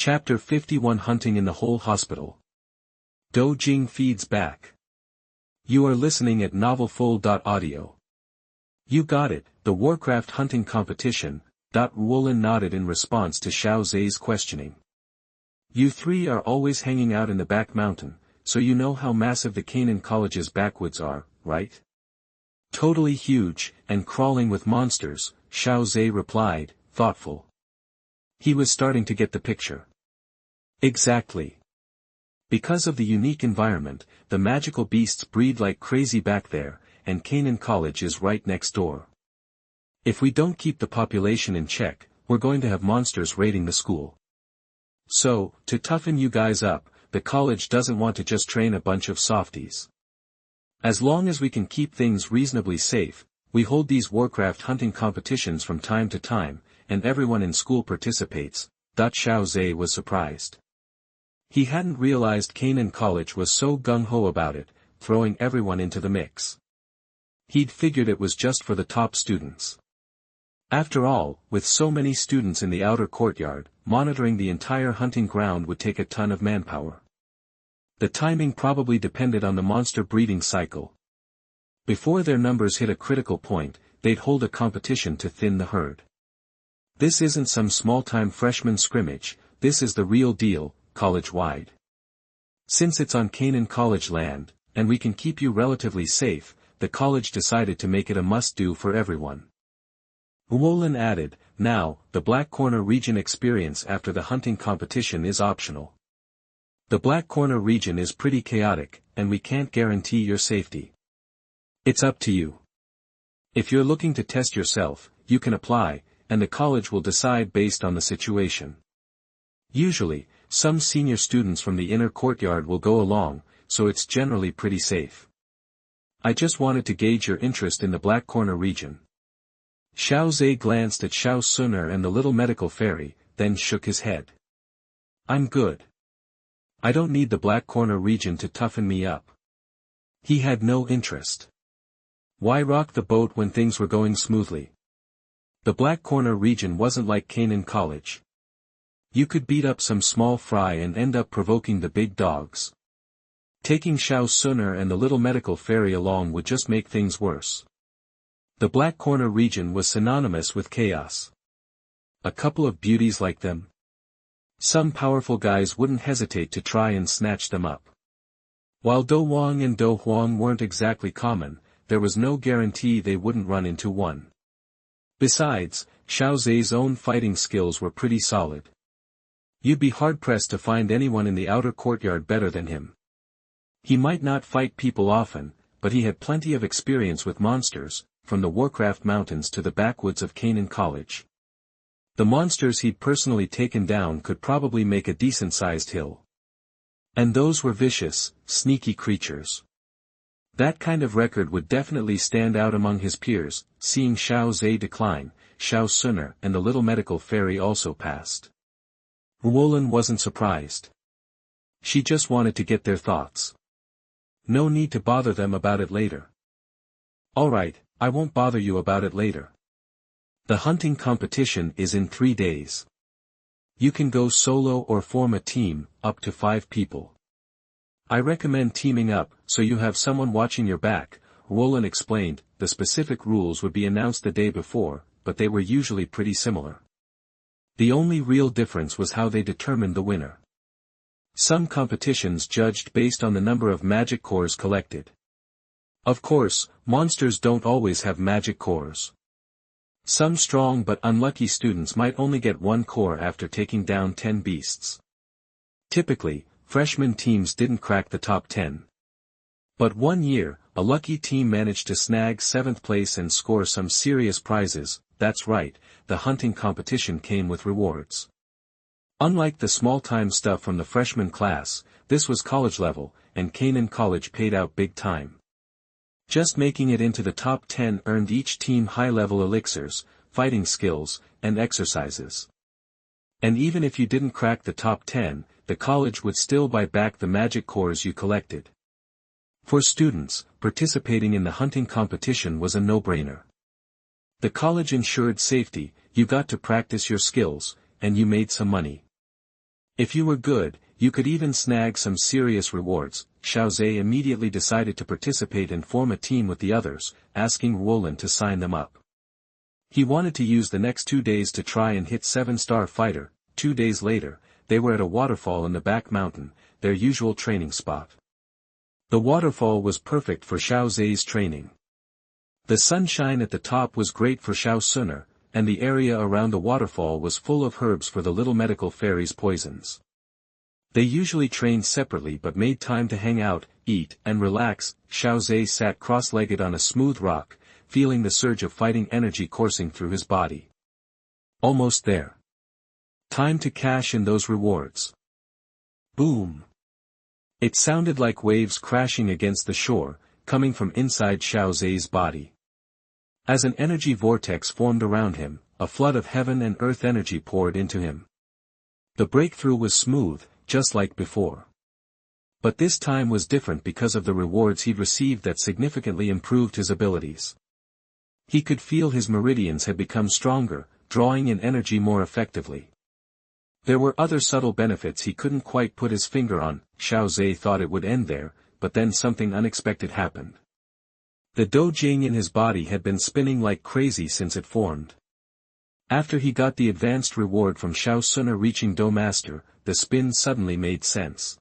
Chapter 51 Hunting in the Whole Hospital. Dou Jing feeds back. You are listening at novelfold.audio. You got it, the Warcraft hunting competition. Wolin nodded in response to Xiao Zhe's questioning. You three are always hanging out in the back mountain, so you know how massive the Canaan College's backwoods are, right? Totally huge, and crawling with monsters, Xiao Zhe replied, thoughtful. He was starting to get the picture. Exactly. Because of the unique environment, the magical beasts breed like crazy back there, and Canaan College is right next door. If we don't keep the population in check, we're going to have monsters raiding the school. So, to toughen you guys up, the college doesn't want to just train a bunch of softies. As long as we can keep things reasonably safe, we hold these Warcraft hunting competitions from time to time, and everyone in school participates. Xiao Zhe was surprised. He hadn't realized Canaan College was so gung-ho about it, throwing everyone into the mix. He'd figured it was just for the top students. After all, with so many students in the outer courtyard, monitoring the entire hunting ground would take a ton of manpower. The timing probably depended on the monster breeding cycle. Before their numbers hit a critical point, they'd hold a competition to thin the herd. This isn't some small-time freshman scrimmage, this is the real deal, college-wide. Since it's on Canaan College land, and we can keep you relatively safe, the college decided to make it a must-do for everyone. Wolin added, now, the Black Corner region experience after the hunting competition is optional. The Black Corner region is pretty chaotic, and we can't guarantee your safety. It's up to you. If you're looking to test yourself, you can apply, and the college will decide based on the situation. Usually, some senior students from the inner courtyard will go along, so it's generally pretty safe. I just wanted to gauge your interest in the Black Corner region. Xiao Zhe glanced at Xiao Xun'er and the little medical fairy, then shook his head. I'm good. I don't need the Black Corner region to toughen me up. He had no interest. Why rock the boat when things were going smoothly? The Black Corner region wasn't like Canaan College. You could beat up some small fry and end up provoking the big dogs. Taking Xiao Xun'er and the little medical fairy along would just make things worse. The Black Corner region was synonymous with chaos. A couple of beauties like them. Some powerful guys wouldn't hesitate to try and snatch them up. While Dou Wang and Dou Huang weren't exactly common, there was no guarantee they wouldn't run into one. Besides, Xiao Zhe's own fighting skills were pretty solid. You'd be hard-pressed to find anyone in the outer courtyard better than him. He might not fight people often, but he had plenty of experience with monsters, from the Warcraft Mountains to the backwoods of Canaan College. The monsters he'd personally taken down could probably make a decent-sized hill. And those were vicious, sneaky creatures. That kind of record would definitely stand out among his peers. Seeing Xiao Zhe decline, Xiao Xun'er and the little medical fairy also passed. Wolin wasn't surprised. She just wanted to get their thoughts. No need to bother them about it later. Alright, I won't bother you about it later. The hunting competition is in 3 days. You can go solo or form a team, up to 5 people. I recommend teaming up, so you have someone watching your back. Wolin explained. The specific rules would be announced the day before, but they were usually pretty similar. The only real difference was how they determined the winner. Some competitions judged based on the number of magic cores collected. Of course, monsters don't always have magic cores. Some strong but unlucky students might only get 1 core after taking down 10 beasts. Typically, freshman teams didn't crack the top 10. But one year, a lucky team managed to snag 7th place and score some serious prizes. That's right, the hunting competition came with rewards. Unlike the small-time stuff from the freshman class, this was college level, and Canaan College paid out big time. Just making it into the top 10 earned each team high-level elixirs, fighting skills, and exercises. And even if you didn't crack the top 10, the college would still buy back the magic cores you collected. For students, participating in the hunting competition was a no-brainer. The college ensured safety, you got to practice your skills, and you made some money. If you were good, you could even snag some serious rewards. Xiao Zhe immediately decided to participate and form a team with the others, asking Roland to sign them up. He wanted to use the next 2 days to try and hit 7-star fighter. 2 days later, they were at a waterfall in the back mountain, their usual training spot. The waterfall was perfect for Xiao Zhe's training. The sunshine at the top was great for Xiao Xun'er, and the area around the waterfall was full of herbs for the little medical fairy's poisons. They usually trained separately but made time to hang out, eat, and relax. Xiao Zhe sat cross-legged on a smooth rock, feeling the surge of fighting energy coursing through his body. Almost there. Time to cash in those rewards. Boom! It sounded like waves crashing against the shore, coming from inside Xiao Zhe's body. As an energy vortex formed around him, a flood of heaven and earth energy poured into him. The breakthrough was smooth, just like before. But this time was different because of the rewards he'd received that significantly improved his abilities. He could feel his meridians had become stronger, drawing in energy more effectively. There were other subtle benefits he couldn't quite put his finger on. Xiao Zhe thought it would end there, but then something unexpected happened. The Dou Jing in his body had been spinning like crazy since it formed. After he got the advanced reward from Xiao Xun'er reaching Dou Master, the spin suddenly made sense.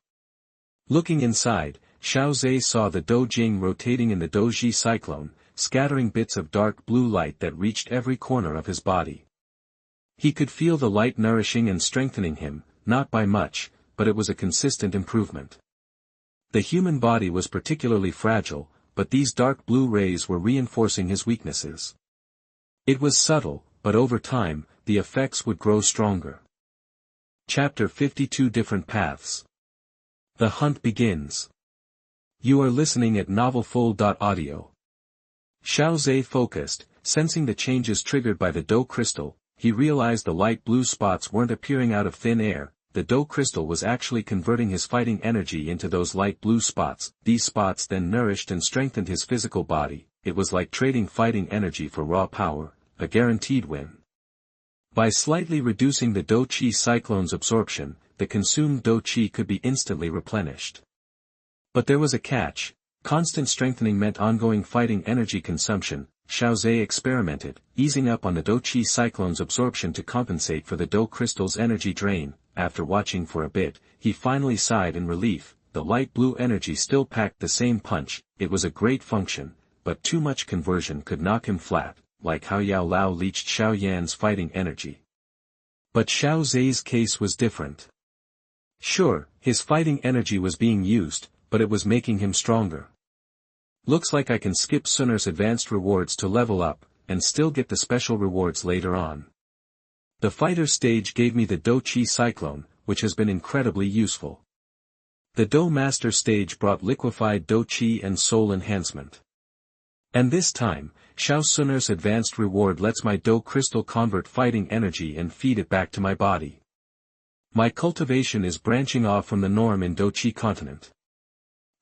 Looking inside, Xiao Zhe saw the Dou Jing rotating in the Dou Ji cyclone, scattering bits of dark blue light that reached every corner of his body. He could feel the light nourishing and strengthening him, not by much, but it was a consistent improvement. The human body was particularly fragile, but these dark blue rays were reinforcing his weaknesses. It was subtle, but over time, the effects would grow stronger. Chapter 52 Different Paths. The hunt begins. You are listening at novelfold.audio. Xiao Zhe focused, sensing the changes triggered by the Dou crystal. He realized the light blue spots weren't appearing out of thin air. The Dou crystal was actually converting his fighting energy into those light blue spots. These spots then nourished and strengthened his physical body. It was like trading fighting energy for raw power, a guaranteed win. By slightly reducing the Dou Qi cyclone's absorption, the consumed Dou Qi could be instantly replenished. But there was a catch. Constant strengthening meant ongoing fighting energy consumption. Xiao Zhe experimented, easing up on the Dou Qi cyclone's absorption to compensate for the Dou crystal's energy drain. After watching for a bit, he finally sighed in relief. The light blue energy still packed the same punch. It was a great function, but too much conversion could knock him flat, like how Yao Lao leached Xiao Yan's fighting energy. But Xiao Zhe's case was different. Sure, his fighting energy was being used, but it was making him stronger. Looks like I can skip Xun'er's advanced rewards to level up, and still get the special rewards later on. The fighter stage gave me the Dou Qi cyclone, which has been incredibly useful. The Dou Master stage brought liquefied Dou Qi and soul enhancement. And this time, Xiao Xun'er's advanced reward lets my Dou crystal convert fighting energy and feed it back to my body. My cultivation is branching off from the norm in Dou Qi continent.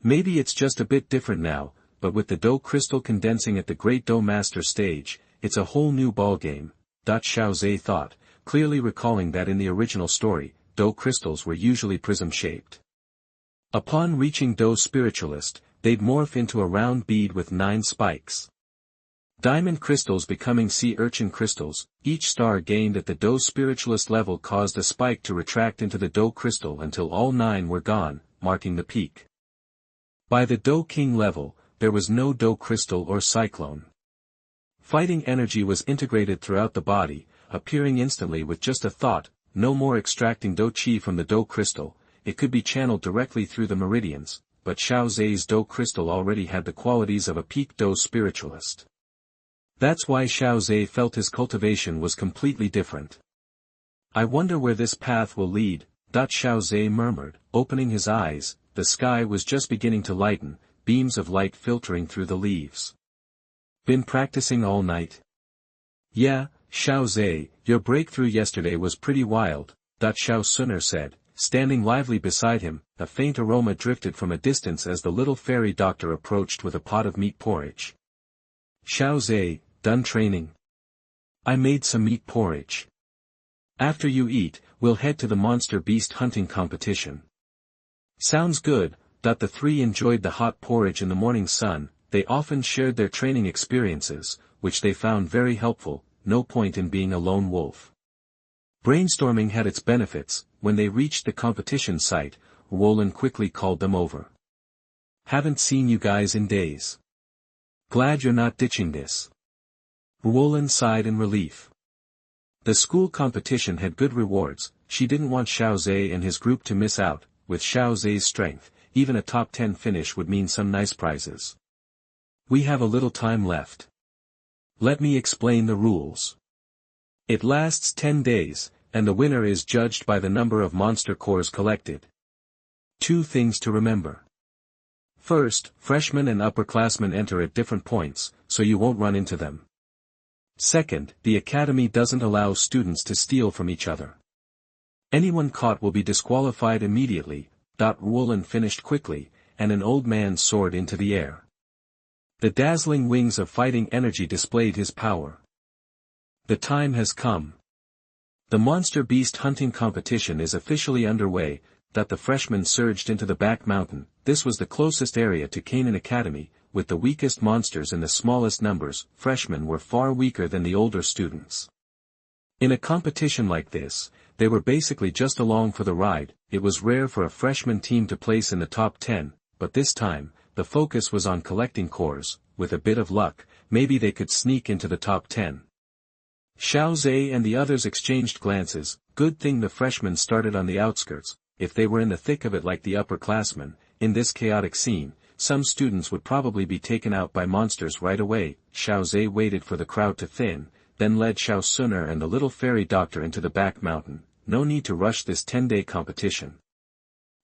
Maybe it's just a bit different now, but with the Dou crystal condensing at the Great Dou Master stage, it's a whole new ballgame. Xiao Zhe thought, clearly recalling that in the original story, Dou crystals were usually prism-shaped. Upon reaching Dou Spiritualist, they'd morph into a round bead with 9 spikes. Diamond crystals becoming sea urchin crystals, each star gained at the Dou Spiritualist level caused a spike to retract into the Dou crystal until all 9 were gone, marking the peak. By the Dou King level, there was no Dou crystal or cyclone. Fighting energy was integrated throughout the body, appearing instantly with just a thought. No more extracting Dou Qi from the Dou crystal, it could be channeled directly through the meridians, but Xiao Zhe's Dou crystal already had the qualities of a peak Dou Spiritualist. That's why Xiao Zhe felt his cultivation was completely different. I wonder where this path will lead, Xiao Zhe murmured, opening his eyes. The sky was just beginning to lighten, beams of light filtering through the leaves. Been practicing all night? Yeah, Xiao Zhe, your breakthrough yesterday was pretty wild, Xiao Xun'er said, standing lively beside him. A faint aroma drifted from a distance as the little fairy doctor approached with a pot of meat porridge. Xiao Zhe, done training? I made some meat porridge. After you eat, we'll head to the monster beast hunting competition. Sounds good. The three enjoyed the hot porridge in the morning sun. They often shared their training experiences, which they found very helpful. No point in being a lone wolf. Brainstorming had its benefits. When they reached the competition site, Roland quickly called them over. Haven't seen you guys in days. Glad you're not ditching this. Roland sighed in relief. The school competition had good rewards. She didn't want Xiao Zhe and his group to miss out. With Xiao Zhe's strength, even a top 10 finish would mean some nice prizes. We have a little time left. Let me explain the rules. It lasts 10 days, and the winner is judged by the number of monster cores collected. 2 things to remember. First, freshmen and upperclassmen enter at different points, so you won't run into them. Second, the academy doesn't allow students to steal from each other. Anyone caught will be disqualified immediately. Roland finished quickly, and an old man soared into the air. The dazzling wings of fighting energy displayed his power. The time has come. The monster beast hunting competition is officially underway. The freshmen surged into the back mountain. This was the closest area to Canaan Academy, with the weakest monsters in the smallest numbers. Freshmen were far weaker than the older students. In a competition like this, they were basically just along for the ride. It was rare for a freshman team to place in the top 10, but this time, the focus was on collecting cores. With a bit of luck, maybe they could sneak into the top 10. Xiao Zhe and the others exchanged glances. Good thing the freshmen started on the outskirts. If they were in the thick of it like the upperclassmen, in this chaotic scene, some students would probably be taken out by monsters right away. Xiao Zhe waited for the crowd to thin, then led Xiao Xun'er and the little fairy doctor into the back mountain. No need to rush this 10-day competition.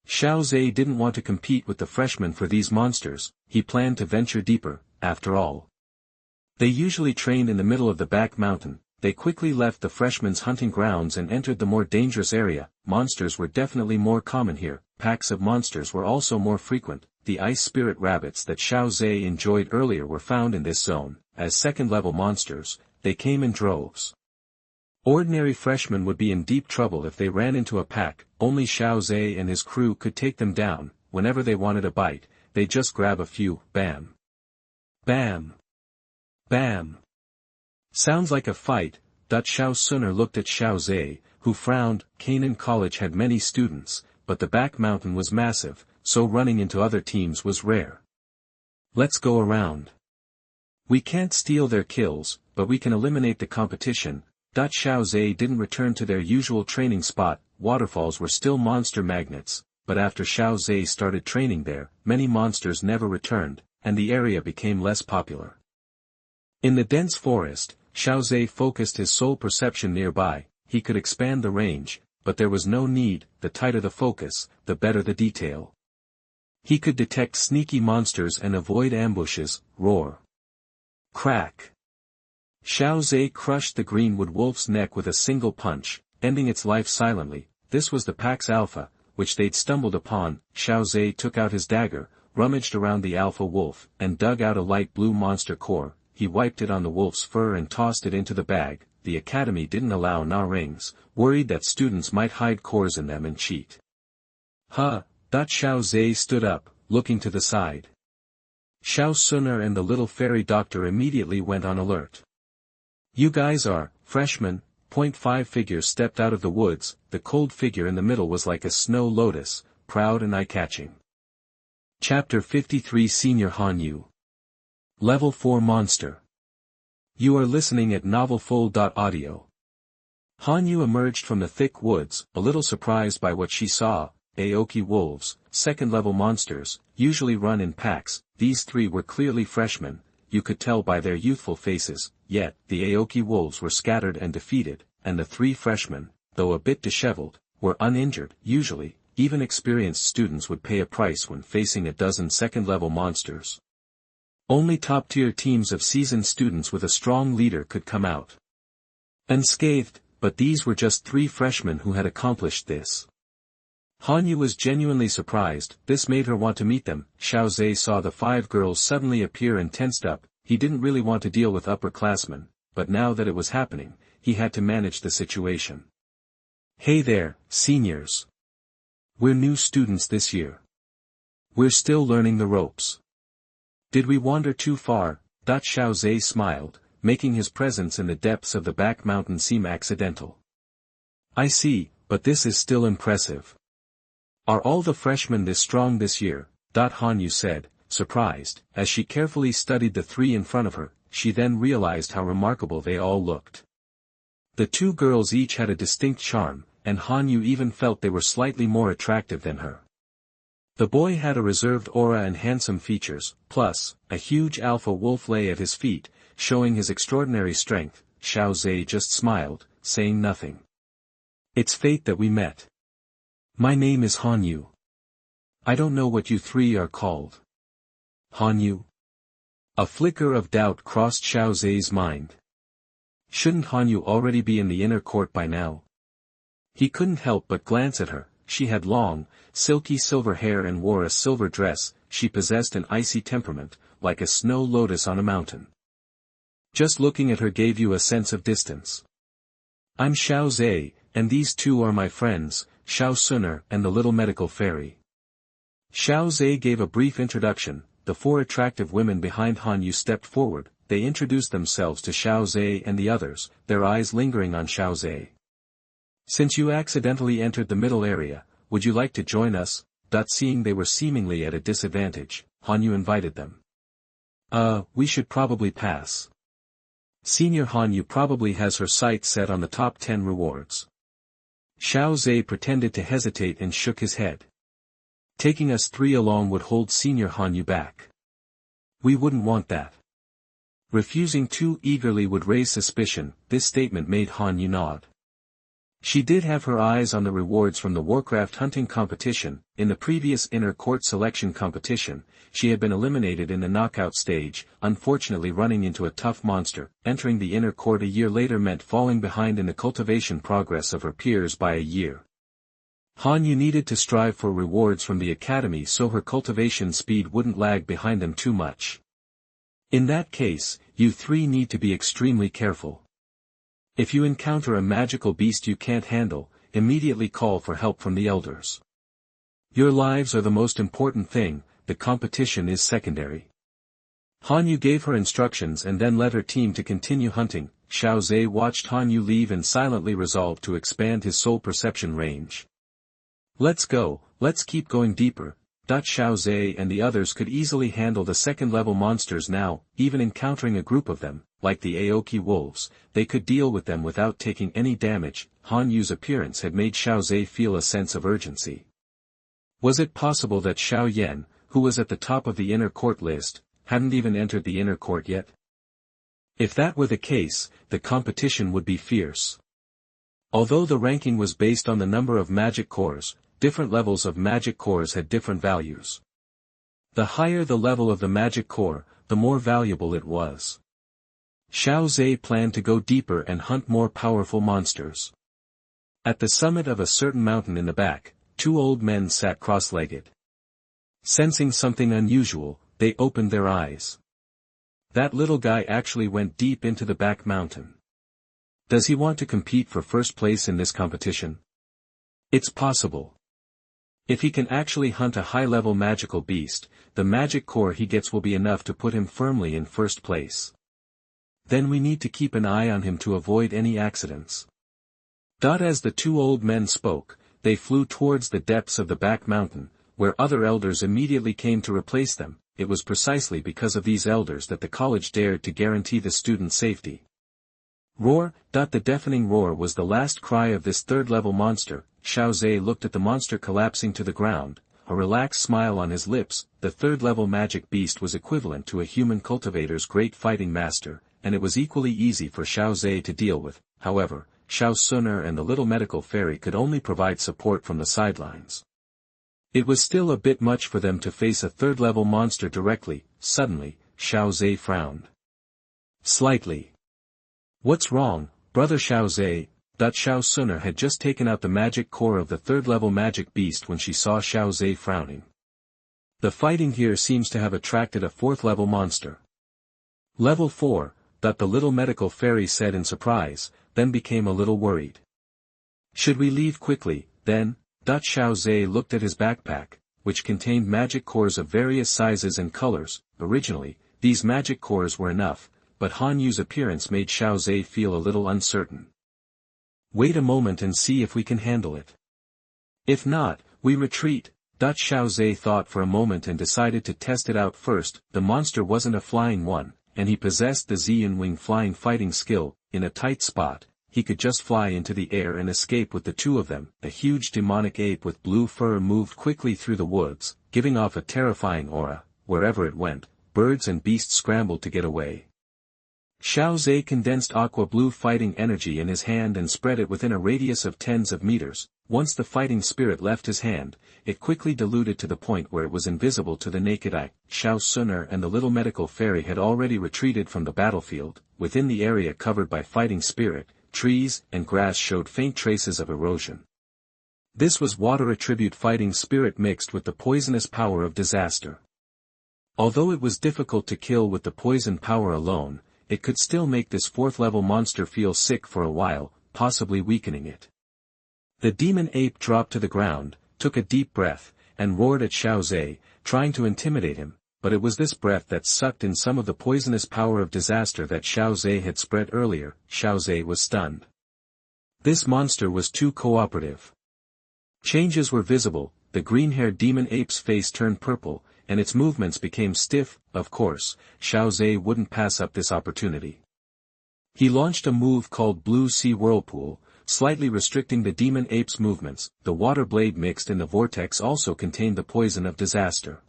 Xiao Zhe didn't want to compete with the freshmen for these monsters. He planned to venture deeper, after all. They usually trained in the middle of the back mountain. They quickly left the freshmen's hunting grounds and entered the more dangerous area. Monsters were definitely more common here. Packs of monsters were also more frequent. The ice spirit rabbits that Xiao Zhe enjoyed earlier were found in this zone. As second-level monsters, they came in droves. Ordinary freshmen would be in deep trouble if they ran into a pack. Only Xiao Zhe and his crew could take them down. Whenever they wanted a bite, they just grab a few. Bam. Bam. Bam. Sounds like a fight. Xiao Xun'er looked at Xiao Zhe, who frowned. Canaan College had many students, but the back mountain was massive, so running into other teams was rare. Let's go around. We can't steal their kills, but we can eliminate the competition. Xiao Zhe didn't return to their usual training spot. Waterfalls were still monster magnets, but after Xiao Zhe started training there, many monsters never returned, and the area became less popular. In the dense forest, Xiao Zhe focused his soul perception nearby. He could expand the range, but there was no need. The tighter the focus, the better the detail. He could detect sneaky monsters and avoid ambushes. Roar. Crack. Xiao Zhe crushed the greenwood wolf's neck with a single punch, ending its life silently. This was the pack's alpha, which they'd stumbled upon. Xiao Zhe took out his dagger, rummaged around the alpha wolf, and dug out a light blue monster core. He wiped it on the wolf's fur and tossed it into the bag. The academy didn't allow na rings, worried that students might hide cores in them and cheat. Xiao Zhe stood up, looking to the side. Xiao Xun'er and the little fairy doctor immediately went on alert. You guys are freshmen. 0.5 figure stepped out of the woods. The cold figure in the middle was like a snow lotus, proud and eye-catching. Chapter 53 Senior Hanyu. Level 4 Monster. You are listening at novelfold.audio. Hanyu emerged from the thick woods, a little surprised by what she saw. Aoki wolves, second-level monsters, usually run in packs. These 3 were clearly freshmen. You could tell by their youthful faces, yet, the Aoki wolves were scattered and defeated, and the 3 freshmen, though a bit disheveled, were uninjured. Usually, even experienced students would pay a price when facing a dozen second-level monsters. Only top-tier teams of seasoned students with a strong leader could come out unscathed, but these were just 3 freshmen who had accomplished this. Hanyu was genuinely surprised. This made her want to meet them. Xiao Zhe saw the 5 girls suddenly appear and tensed up. He didn't really want to deal with upperclassmen, but now that it was happening, he had to manage the situation. Hey there, seniors. We're new students this year. We're still learning the ropes. Did we wander too far? Xiao Zhe smiled, making his presence in the depths of the back mountain seem accidental. I see, but this is still impressive. Are all the freshmen this strong this year? Han Yu said, surprised. As she carefully studied the three in front of her, she then realized how remarkable they all looked. The two girls each had a distinct charm, and Han Yu even felt they were slightly more attractive than her. The boy had a reserved aura and handsome features, plus, a huge alpha wolf lay at his feet, showing his extraordinary strength. Xiao Zhe just smiled, saying nothing. It's fate that we met. My name is Han Yu. I don't know what you three are called. Han Yu? A flicker of doubt crossed Xiao Zhe's mind. Shouldn't Han Yu already be in the inner court by now? He couldn't help but glance at her. She had long, silky silver hair and wore a silver dress. She possessed an icy temperament, like a snow lotus on a mountain. Just looking at her gave you a sense of distance. I'm Xiao Zhe, and these two are my friends, Xiao Xun'er and the little medical fairy. Xiao Zhe gave a brief introduction. The four attractive women behind Han Yu stepped forward. They introduced themselves to Xiao Zhe and the others, their eyes lingering on Xiao Zhe. Since you accidentally entered the middle area, would you like to join us? Seeing they were seemingly at a disadvantage, Han Yu invited them. We should probably pass. Senior Han Yu probably has her sights set on the top 10 rewards. Xiao Zhe pretended to hesitate and shook his head. Taking us three along would hold Senior Han Yu back. We wouldn't want that. Refusing too eagerly would raise suspicion. This statement made Han Yu nod. She did have her eyes on the rewards from the Warcraft hunting competition. In the previous inner court selection competition, she had been eliminated in the knockout stage, unfortunately running into a tough monster. Entering the inner court a year later meant falling behind in the cultivation progress of her peers by a year. Han Yu needed to strive for rewards from the academy so her cultivation speed wouldn't lag behind them too much. In that case, you three need to be extremely careful. If you encounter a magical beast you can't handle, immediately call for help from the elders. Your lives are the most important thing, the competition is secondary. Han Yu gave her instructions and then led her team to continue hunting. Xiao Zhe watched Han Yu leave and silently resolved to expand his soul perception range. Let's go, let's keep going deeper. Xiao Zhe and the others could easily handle the second-level monsters now. Even encountering a group of them, like the Aoki wolves, they could deal with them without taking any damage. Han Yu's appearance had made Xiao Zhe feel a sense of urgency. Was it possible that Xiao Yan, who was at the top of the inner court list, hadn't even entered the inner court yet? If that were the case, the competition would be fierce. Although the ranking was based on the number of magic cores, different levels of magic cores had different values. The higher the level of the magic core, the more valuable it was. Xiao Zhe planned to go deeper and hunt more powerful monsters. At the summit of a certain mountain in the back, two old men sat cross-legged. Sensing something unusual, they opened their eyes. That little guy actually went deep into the back mountain. Does he want to compete for first place in this competition? It's possible. If he can actually hunt a high-level magical beast, the magic core he gets will be enough to put him firmly in first place. Then we need to keep an eye on him to avoid any accidents. As the two old men spoke, they flew towards the depths of the back mountain, where other elders immediately came to replace them. It was precisely because of these elders that the college dared to guarantee the students' safety. Roar! The deafening roar was the last cry of this third-level monster. Xiao Zhe looked at the monster collapsing to the ground, a relaxed smile on his lips. The third-level magic beast was equivalent to a human cultivator's great fighting master, and it was equally easy for Xiao Zhe to deal with. However, Xiao Xun'er and the little medical fairy could only provide support from the sidelines. It was still a bit much for them to face a third-level monster directly. Suddenly, Xiao Zhe frowned. Slightly. What's wrong, brother Xiao Zhe? Xiao Xun'er had just taken out the magic core of the third-level magic beast when she saw Xiao Zhe frowning. The fighting here seems to have attracted a fourth-level monster. Level 4, the little medical fairy said in surprise, then became a little worried. Should we leave quickly, then? Xiao Zhe looked at his backpack, which contained magic cores of various sizes and colors. Originally, these magic cores were enough, but Han Yu's appearance made Xiao Zhe feel a little uncertain. Wait a moment and see if we can handle it. If not, we retreat. Xiao Zhe thought for a moment and decided to test it out first. The monster wasn't a flying one, and he possessed the Xian Wing flying fighting skill. In a tight spot, he could just fly into the air and escape with the two of them. A huge demonic ape with blue fur moved quickly through the woods, giving off a terrifying aura. Wherever it went, birds and beasts scrambled to get away. Xiao Zhe condensed aqua blue fighting energy in his hand and spread it within a radius of tens of meters. Once the fighting spirit left his hand, it quickly diluted to the point where it was invisible to the naked eye. Xiao Xun'er and the little medical fairy had already retreated from the battlefield. Within the area covered by fighting spirit, trees and grass showed faint traces of erosion. This was water attribute fighting spirit mixed with the poisonous power of disaster. Although it was difficult to kill with the poison power alone, it could still make this fourth-level monster feel sick for a while, possibly weakening it. The demon ape dropped to the ground, took a deep breath, and roared at Xiao Zhe, trying to intimidate him, but it was this breath that sucked in some of the poisonous power of disaster that Xiao Zhe had spread earlier. Xiao Zhe was stunned. This monster was too cooperative. Changes were visible. The green-haired demon ape's face turned purple, and its movements became stiff. Of course, Xiao Zhe wouldn't pass up this opportunity. He launched a move called Blue Sea Whirlpool, slightly restricting the demon ape's movements. The water blade mixed in the vortex also contained the poison of disaster.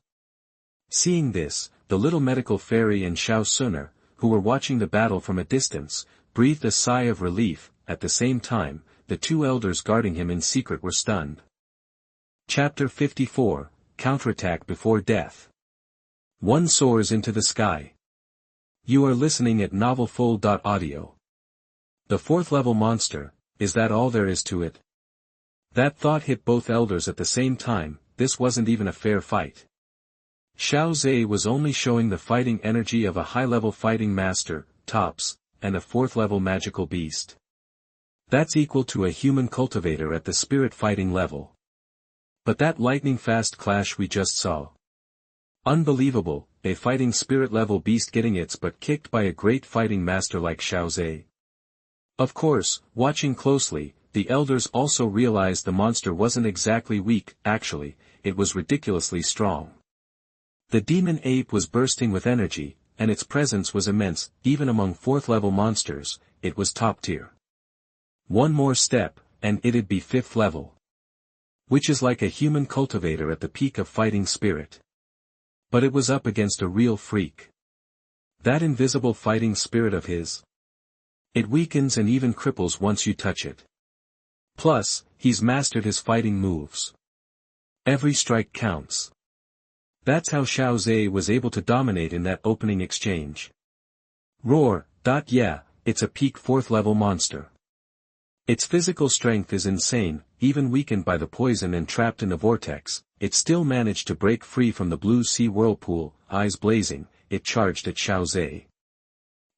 Seeing this, the little medical fairy and Xiao Xun'er, who were watching the battle from a distance, breathed a sigh of relief. At the same time, the two elders guarding him in secret were stunned. Chapter 54, Counterattack Before Death. One soars into the sky. You are listening at novelfold.audio. The fourth-level monster, is that all there is to it? That thought hit both elders at the same time. This wasn't even a fair fight. Xiao Zhe was only showing the fighting energy of a high-level fighting master, tops, and a fourth-level magical beast. That's equal to a human cultivator at the spirit fighting level. But that lightning-fast clash we just saw. Unbelievable, a fighting spirit-level beast getting its butt kicked by a great fighting master like Xiao Zhe. Of course, watching closely, the elders also realized the monster wasn't exactly weak. Actually, it was ridiculously strong. The demon ape was bursting with energy, and its presence was immense. Even among fourth-level monsters, it was top tier. One more step, and it'd be fifth level. Which is like a human cultivator at the peak of fighting spirit. But it was up against a real freak. That invisible fighting spirit of his. It weakens and even cripples once you touch it. Plus, he's mastered his fighting moves. Every strike counts. That's how Xiao Zhe was able to dominate in that opening exchange. Roar. Yeah, it's a peak fourth-level monster. Its physical strength is insane. Even weakened by the poison and trapped in the vortex, it still managed to break free from the Blue Sea Whirlpool. Eyes blazing, it charged at Xiao Zhe.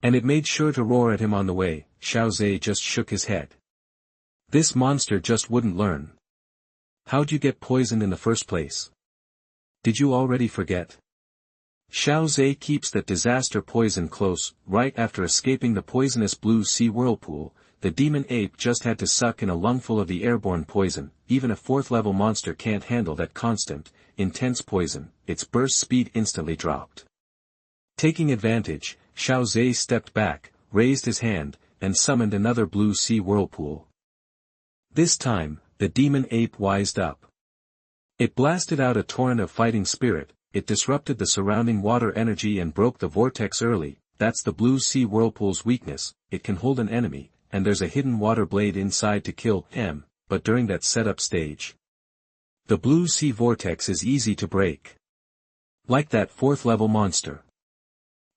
And it made sure to roar at him on the way. Xiao Zhe just shook his head. This monster just wouldn't learn. How'd you get poisoned in the first place? Did you already forget? Xiao Zhe keeps that disaster poison close. Right after escaping the poisonous Blue Sea Whirlpool, the demon ape just had to suck in a lungful of the airborne poison. Even a fourth-level monster can't handle that constant, intense poison. Its burst speed instantly dropped. Taking advantage, Xiao Zhe stepped back, raised his hand, and summoned another Blue Sea Whirlpool. This time, the demon ape wised up. It blasted out a torrent of fighting spirit. It disrupted the surrounding water energy and broke the vortex early. That's the Blue Sea Whirlpool's weakness. It can hold an enemy, and there's a hidden water blade inside to kill him, but during that setup stage. The Blue Sea Vortex is easy to break. Like that fourth-level monster.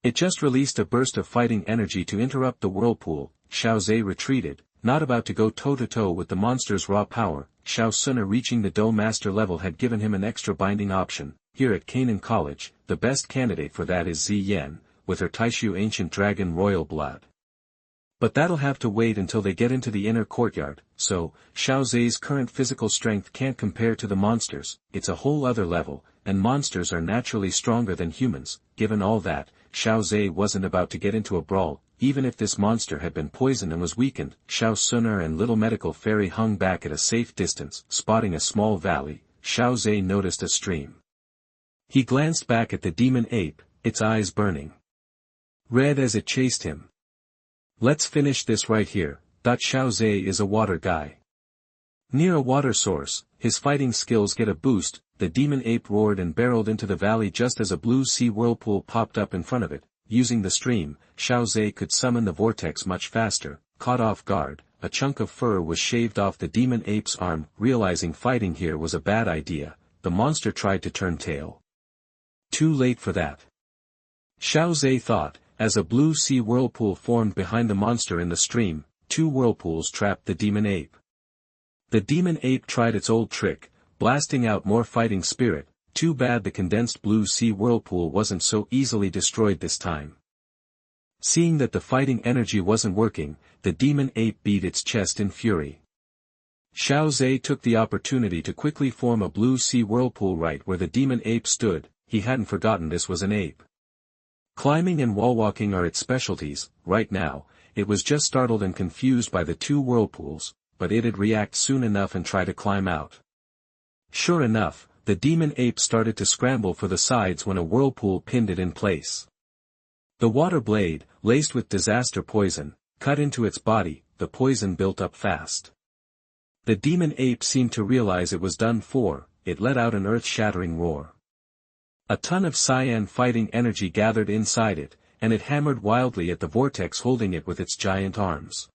It just released a burst of fighting energy to interrupt the whirlpool. Xiao Zhe retreated, not about to go toe-to-toe with the monster's raw power. Xiao Xun'er reaching the Dou Master level had given him an extra binding option. Here at Canaan College, the best candidate for that is Ziyan, with her Taishu ancient dragon royal blood. But that'll have to wait until they get into the inner courtyard, so, Xiao Zhe's current physical strength can't compare to the monsters, it's a whole other level, and monsters are naturally stronger than humans. Given all that, Xiao Zhe wasn't about to get into a brawl, even if this monster had been poisoned and was weakened. Xiao Xun'er and little medical fairy hung back at a safe distance. Spotting a small valley, Xiao Zhe noticed a stream. He glanced back at the demon ape, its eyes burning red as it chased him. Let's finish this right here. Xiao Zhe is a water guy. Near a water source, his fighting skills get a boost. The demon ape roared and barreled into the valley just as a blue sea whirlpool popped up in front of it. Using the stream, Xiao Zhe could summon the vortex much faster. Caught off guard, a chunk of fur was shaved off the demon ape's arm. Realizing fighting here was a bad idea, the monster tried to turn tail. Too late for that. Xiao Zhe thought, as a blue sea whirlpool formed behind the monster in the stream. Two whirlpools trapped the demon ape. The demon ape tried its old trick, blasting out more fighting spirit. Too bad the condensed blue sea whirlpool wasn't so easily destroyed this time. Seeing that the fighting energy wasn't working, the demon ape beat its chest in fury. Xiao Zhe took the opportunity to quickly form a blue sea whirlpool right where the demon ape stood. He hadn't forgotten this was an ape. Climbing and wall-walking are its specialties. Right now, it was just startled and confused by the two whirlpools, but it'd react soon enough and try to climb out. Sure enough, the demon ape started to scramble for the sides when a whirlpool pinned it in place. The water blade, laced with disaster poison, cut into its body. The poison built up fast. The demon ape seemed to realize it was done for. It let out an earth-shattering roar. A ton of cyan fighting energy gathered inside it, and it hammered wildly at the vortex holding it with its giant arms.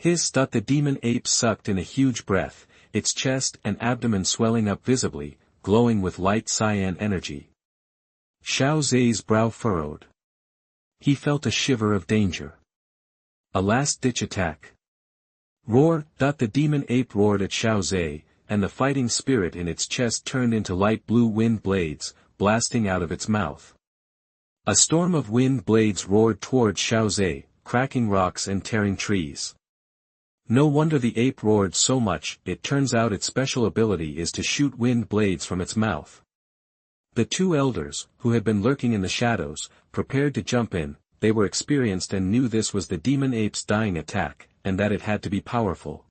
The demon ape sucked in a huge breath, its chest and abdomen swelling up visibly, glowing with light cyan energy. Xiao Zhe's brow furrowed. He felt a shiver of danger. A last-ditch attack. Roar! The demon ape roared at Xiao Zhe, and the fighting spirit in its chest turned into light blue wind blades, blasting out of its mouth. A storm of wind blades roared toward Xiao Zhe, cracking rocks and tearing trees. No wonder the ape roared so much. It turns out its special ability is to shoot wind blades from its mouth. The two elders, who had been lurking in the shadows, prepared to jump in. They were experienced and knew this was the demon ape's dying attack, and that it had to be powerful.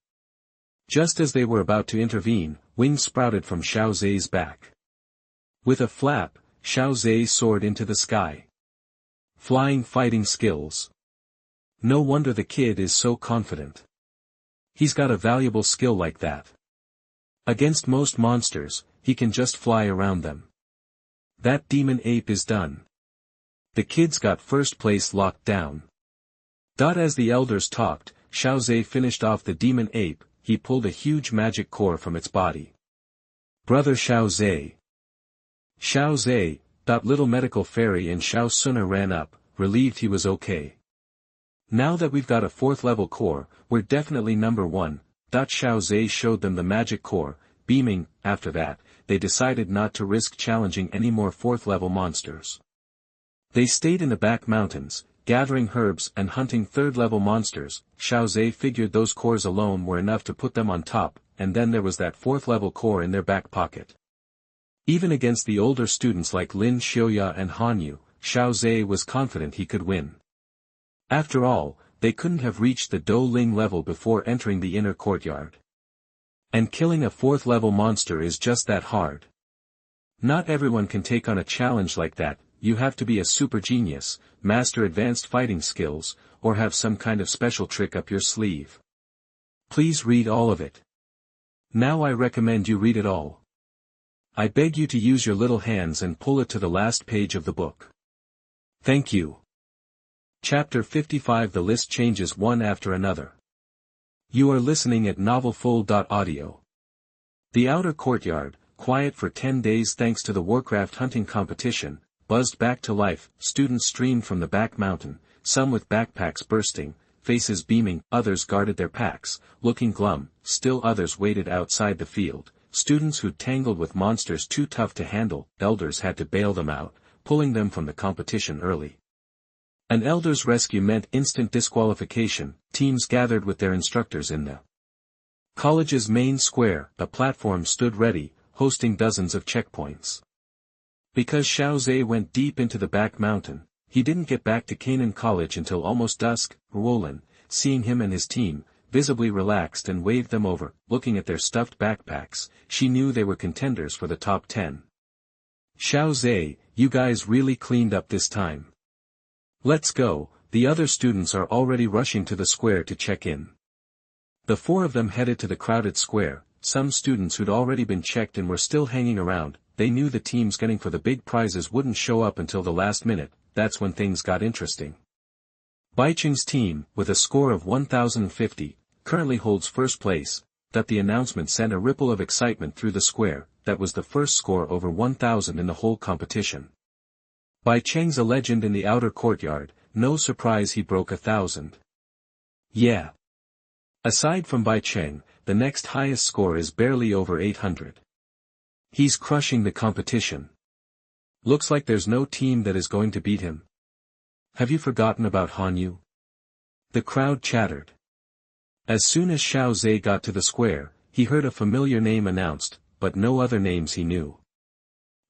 Just as they were about to intervene, wings sprouted from Xiao Zhe's back. With a flap, Xiao Zhe soared into the sky. Flying fighting skills. No wonder the kid is so confident. He's got a valuable skill like that. Against most monsters, he can just fly around them. That demon ape is done. The kid's got first place locked down. As the elders talked, Xiao Zhe finished off the demon ape. He pulled a huge magic core from its body. Brother Xiao Zhe. Xiao Zhe, little medical fairy and Xiao Xun'er ran up, relieved he was okay. Now that we've got a 4th level core, we're definitely number 1. Xiao Zhe showed them the magic core, beaming. After that, they decided not to risk challenging any more 4th level monsters. They stayed in the back mountains, gathering herbs and hunting 3rd level monsters. Xiao Zhe figured those cores alone were enough to put them on top, and then there was that 4th level core in their back pocket. Even against the older students like Lin Xiaoya and Han Yu, Xiao Zhe was confident he could win. After all, they couldn't have reached the Dou Ling level before entering the inner courtyard. And killing a 4th level monster is just that hard. Not everyone can take on a challenge like that. You have to be a super genius, master advanced fighting skills, or have some kind of special trick up your sleeve. Please read all of it. Now I recommend you read it all. I beg you to use your little hands and pull it to the last page of the book. Thank you. Chapter 55. The list changes one after another. You are listening at novelfull.audio. The outer courtyard, quiet for 10 days thanks to the Warcraft hunting competition, buzzed back to life. Students streamed from the back mountain, some with backpacks bursting, faces beaming. Others guarded their packs, looking glum. Still others waited outside the field. Students who tangled with monsters too tough to handle. Elders had to bail them out, pulling them from the competition early. An elder's rescue meant instant disqualification. Teams gathered with their instructors in the college's main square. A platform stood ready, hosting dozens of checkpoints. Because Xiao Zhe went deep into the back mountain, he didn't get back to Canaan College until almost dusk. Roland, seeing him and his team, visibly relaxed and waved them over. Looking at their stuffed backpacks, she knew they were contenders for the top 10. Xiao Zhe, you guys really cleaned up this time. Let's go. The other students are already rushing to the square to check in. The four of them headed to the crowded square. Some students who'd already been checked and were still hanging around. They knew the teams gunning for the big prizes wouldn't show up until the last minute. That's when things got interesting. Baiqing's team, with a score of 1,050, currently holds first place. That the announcement sent a ripple of excitement through the square. That was the first score over 1,000 in the whole competition. Baiqing's a legend in the outer courtyard. No surprise he broke 1,000. Yeah. Aside from Baiqing, the next highest score is barely over 800. He's crushing the competition. Looks like there's no team that is going to beat him. Have you forgotten about Hanyu? The crowd chattered. As soon as Xiao Zhe got to the square, he heard a familiar name announced, but no other names he knew.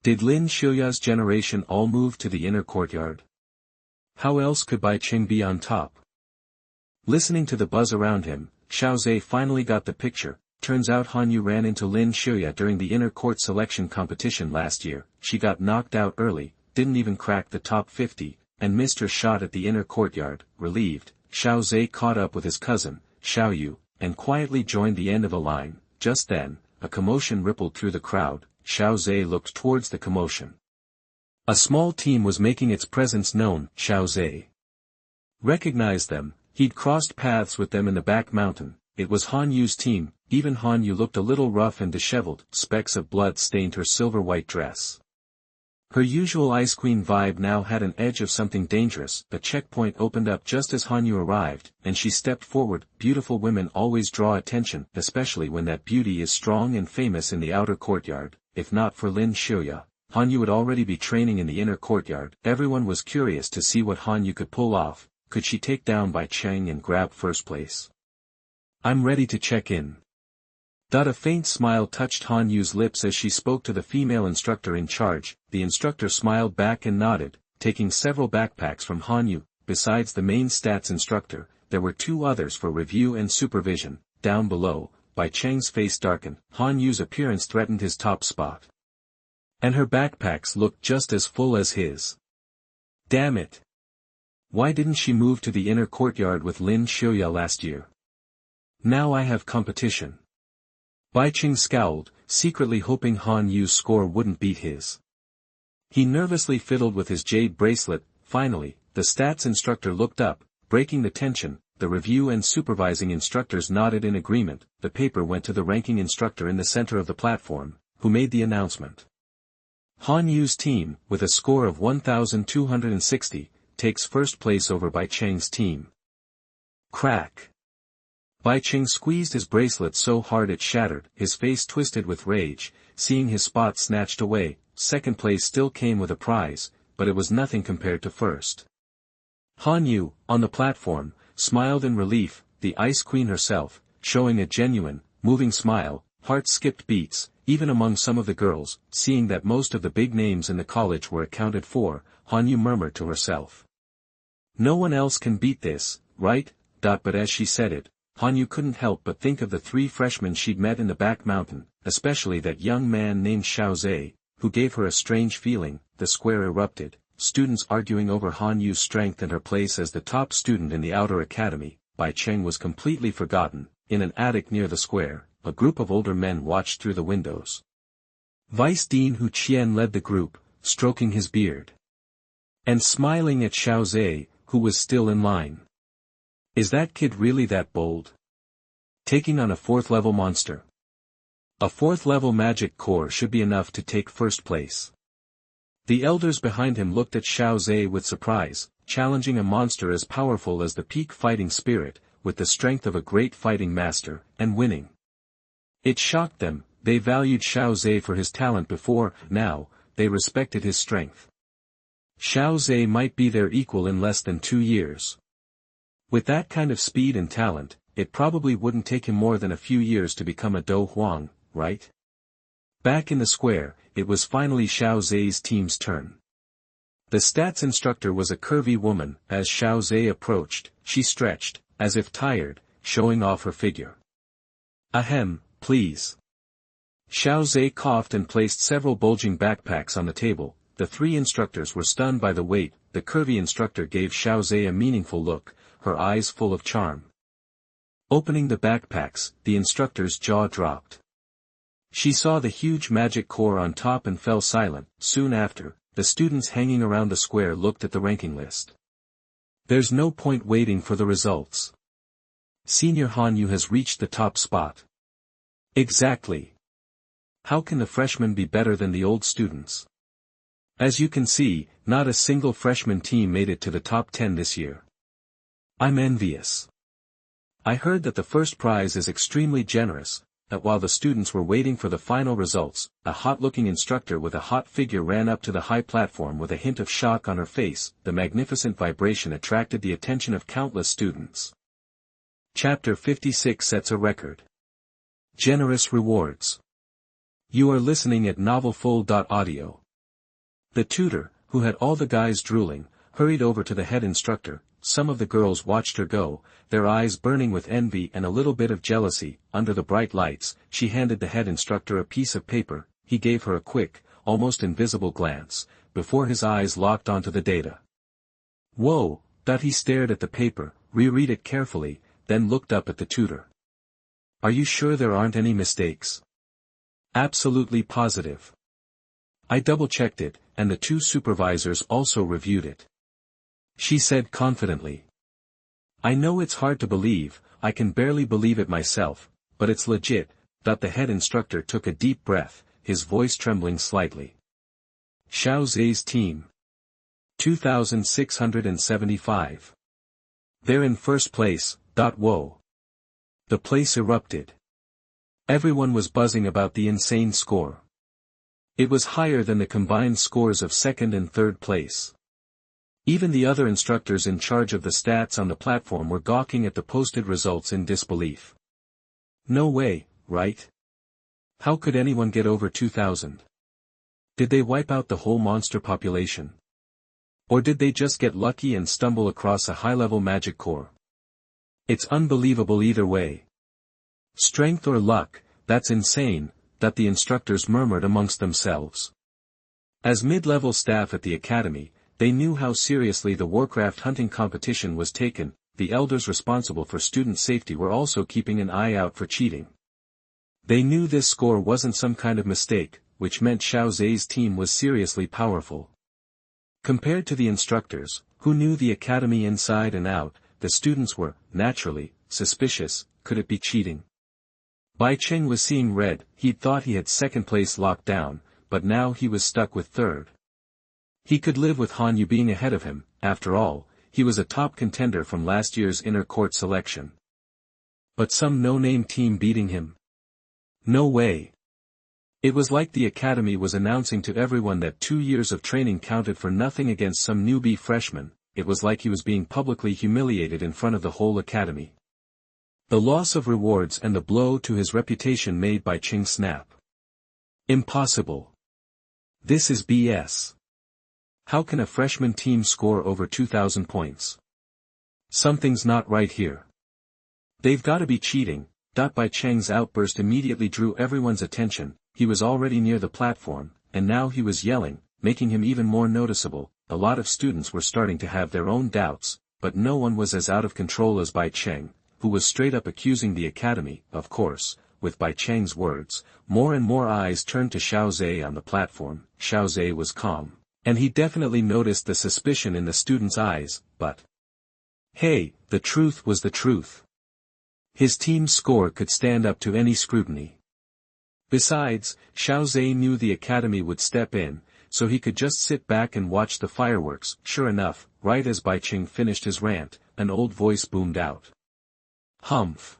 Did Lin Xiuya's generation all move to the inner courtyard? How else could Baiqing be on top? Listening to the buzz around him, Xiao Zhe finally got the picture. Turns out Hanyu ran into Lin Xiuya during the inner court selection competition last year. She got knocked out early, didn't even crack the top 50, and missed her shot at the inner courtyard. Relieved, Xiao Zhe caught up with his cousin, Xiao Yu, and quietly joined the end of the line. Just then, a commotion rippled through the crowd. Xiao Zhe looked towards the commotion. A small team was making its presence known. Xiao Zhe recognized them. He'd crossed paths with them in the back mountain. It was Hanyu's team. Even Hanyu looked a little rough and disheveled. Specks of blood stained her silver-white dress. Her usual Ice Queen vibe now had an edge of something dangerous. The checkpoint opened up just as Hanyu arrived, and she stepped forward. Beautiful women always draw attention, especially when that beauty is strong and famous in the outer courtyard. If not for Lin Xiuya, Hanyu would already be training in the inner courtyard. Everyone was curious to see what Hanyu could pull off. Could she take down Baiqing and grab first place? I'm ready to check in. A faint smile touched Hanyu's lips as she spoke to the female instructor in charge. The instructor smiled back and nodded, taking several backpacks from Hanyu. Besides the main stats instructor, there were two others for review and supervision. Down below, Baiqing's face darkened. Hanyu's appearance threatened his top spot. And her backpacks looked just as full as his. Damn it! Why didn't she move to the inner courtyard with Lin Xiuya last year? Now I have competition. Baiqing scowled, secretly hoping Hanyu's score wouldn't beat his. He nervously fiddled with his jade bracelet. Finally, the stats instructor looked up, breaking the tension. The review and supervising instructors nodded in agreement. The paper went to the ranking instructor in the center of the platform, who made the announcement. Hanyu's team, with a score of 1,260, takes first place over Baiqing's team. Crack! Baiqing squeezed his bracelet so hard it shattered. His face twisted with rage, seeing his spot snatched away. Second place still came with a prize, but it was nothing compared to first. Hanyu, on the platform, smiled in relief. The Ice Queen herself, showing a genuine, moving smile. Heart skipped beats, even among some of the girls. Seeing that most of the big names in the college were accounted for, Hanyu murmured to herself. No one else can beat this, right? But as she said it, Hanyu couldn't help but think of the three freshmen she'd met in the back mountain, especially that young man named Xiao Zhe, who gave her a strange feeling. The square erupted, students arguing over Hanyu's strength and her place as the top student in the outer academy. Baiqing was completely forgotten. In an attic near the square, a group of older men watched through the windows. Vice Dean Hu Qian led the group, stroking his beard and smiling at Xiao Zhe, who was still in line. Is that kid really that bold? Taking on a 4th-level monster. A 4th-level magic core should be enough to take first place. The elders behind him looked at Xiao Zhe with surprise, challenging a monster as powerful as the peak fighting spirit, with the strength of a great fighting master, and winning. It shocked them. They valued Xiao Zhe for his talent before. Now, they respected his strength. Xiao Zhe might be their equal in less than 2 years. With that kind of speed and talent, it probably wouldn't take him more than a few years to become a Dou Huang, right? Back in the square, it was finally Xiao Zhe's team's turn. The stats instructor was a curvy woman. As Xiao Zhe approached, she stretched, as if tired, showing off her figure. Ahem, please. Xiao Zhe coughed and placed several bulging backpacks on the table. The 3 instructors were stunned by the weight. The curvy instructor gave Xiao Zhe a meaningful look, her eyes full of charm. Opening the backpacks, the instructor's jaw dropped. She saw the huge magic core on top and fell silent. Soon after, the students hanging around the square looked at the ranking list. There's no point waiting for the results. Senior Hanyu has reached the top spot. Exactly. How can the freshmen be better than the old students? As you can see, not a single freshman team made it to the top 10 this year. I'm envious. I heard that the first prize is extremely generous, that while the students were waiting for the final results, a hot-looking instructor with a hot figure ran up to the high platform with a hint of shock on her face. The magnificent vibration attracted the attention of countless students. Chapter 56 sets a record. Generous rewards. You are listening at novelfold.audio. The tutor, who had all the guys drooling, hurried over to the head instructor. Some of the girls watched her go, their eyes burning with envy and a little bit of jealousy. Under the bright lights, she handed the head instructor a piece of paper. He gave her a quick, almost invisible glance, before his eyes locked onto the data. Whoa, that he stared at the paper, reread it carefully, then looked up at the tutor. Are you sure there aren't any mistakes? Absolutely positive. I double-checked it, and the 2 supervisors also reviewed it. She said confidently. I know it's hard to believe, I can barely believe it myself, but it's legit. The head instructor took a deep breath, his voice trembling slightly. Xiao Zhe's team. 2,675. They're in first place. Whoa. The place erupted. Everyone was buzzing about the insane score. It was higher than the combined scores of second and third place. Even the other instructors in charge of the stats on the platform were gawking at the posted results in disbelief. No way, right? How could anyone get over 2,000? Did they wipe out the whole monster population? Or did they just get lucky and stumble across a high-level magic core? It's unbelievable either way. Strength or luck, that's insane, that the instructors murmured amongst themselves. As mid-level staff at the academy, they knew how seriously the Warcraft hunting competition was taken. The elders responsible for student safety were also keeping an eye out for cheating. They knew this score wasn't some kind of mistake, which meant Xiao Zhe's team was seriously powerful. Compared to the instructors, who knew the academy inside and out, the students were, naturally, suspicious. Could it be cheating? Bai Cheng was seeing red. He'd thought he had second place locked down, but now he was stuck with third. He could live with Han Yu being ahead of him. After all, he was a top contender from last year's inner court selection. But some no-name team beating him? No way. It was like the academy was announcing to everyone that 2 years of training counted for nothing against some newbie freshman. It was like he was being publicly humiliated in front of the whole academy. The loss of rewards and the blow to his reputation made Bai Cheng snap. Impossible. This is BS. How can a freshman team score over 2,000 points? Something's not right here. They've got to be cheating. Bai Cheng's outburst immediately drew everyone's attention. He was already near the platform, and now he was yelling, making him even more noticeable. A lot of students were starting to have their own doubts, but no one was as out of control as Bai Cheng, who was straight up accusing the academy. Of course, with Bai Cheng's words, more and more eyes turned to Xiao Zhe on the platform. Xiao Zhe was calm, and he definitely noticed the suspicion in the students' eyes, but hey, the truth was the truth. His team's score could stand up to any scrutiny. Besides, Xiao Zhe knew the academy would step in, so he could just sit back and watch the fireworks. Sure enough, right as Bai Cheng finished his rant, an old voice boomed out. Humph.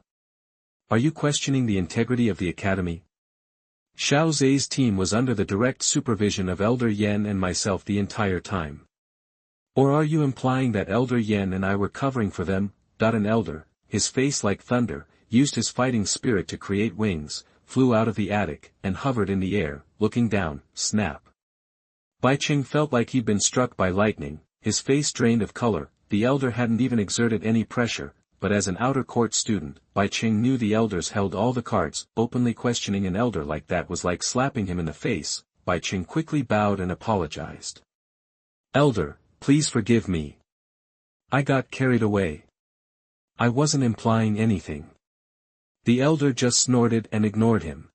Are you questioning the integrity of the academy? Xiao Zhe's team was under the direct supervision of Elder Yen and myself the entire time. Or are you implying that Elder Yan and I were covering for them? An elder, his face like thunder, used his fighting spirit to create wings, flew out of the attic, and hovered in the air, looking down, snap. Bai Qing felt like he'd been struck by lightning, his face drained of color. The elder hadn't even exerted any pressure, but as an outer court student, Bai Qing knew the elders held all the cards. Openly questioning an elder like that was like slapping him in the face. Bai Qing quickly bowed and apologized. Elder, please forgive me. I got carried away. I wasn't implying anything. The elder just snorted and ignored him.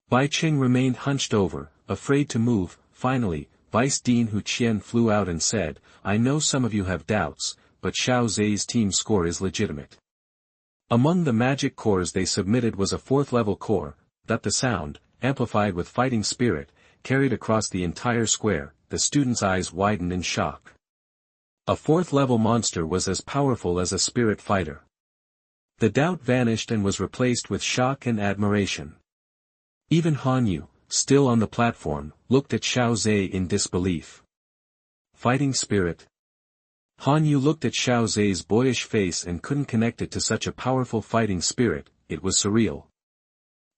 Bai Qing remained hunched over, afraid to move. Finally, Vice Dean Hu Qian flew out and said, I know some of you have doubts, but Xiao Zhe's team score is legitimate. Among the magic cores they submitted was a 4th level core, that the sound, amplified with fighting spirit, carried across the entire square. The students' eyes widened in shock. A 4th level monster was as powerful as a spirit fighter. The doubt vanished and was replaced with shock and admiration. Even Han Yu, still on the platform, looked at Xiao Zhe in disbelief. Fighting spirit? Han Yu looked at Xiao Zhe's boyish face and couldn't connect it to such a powerful fighting spirit. It was surreal.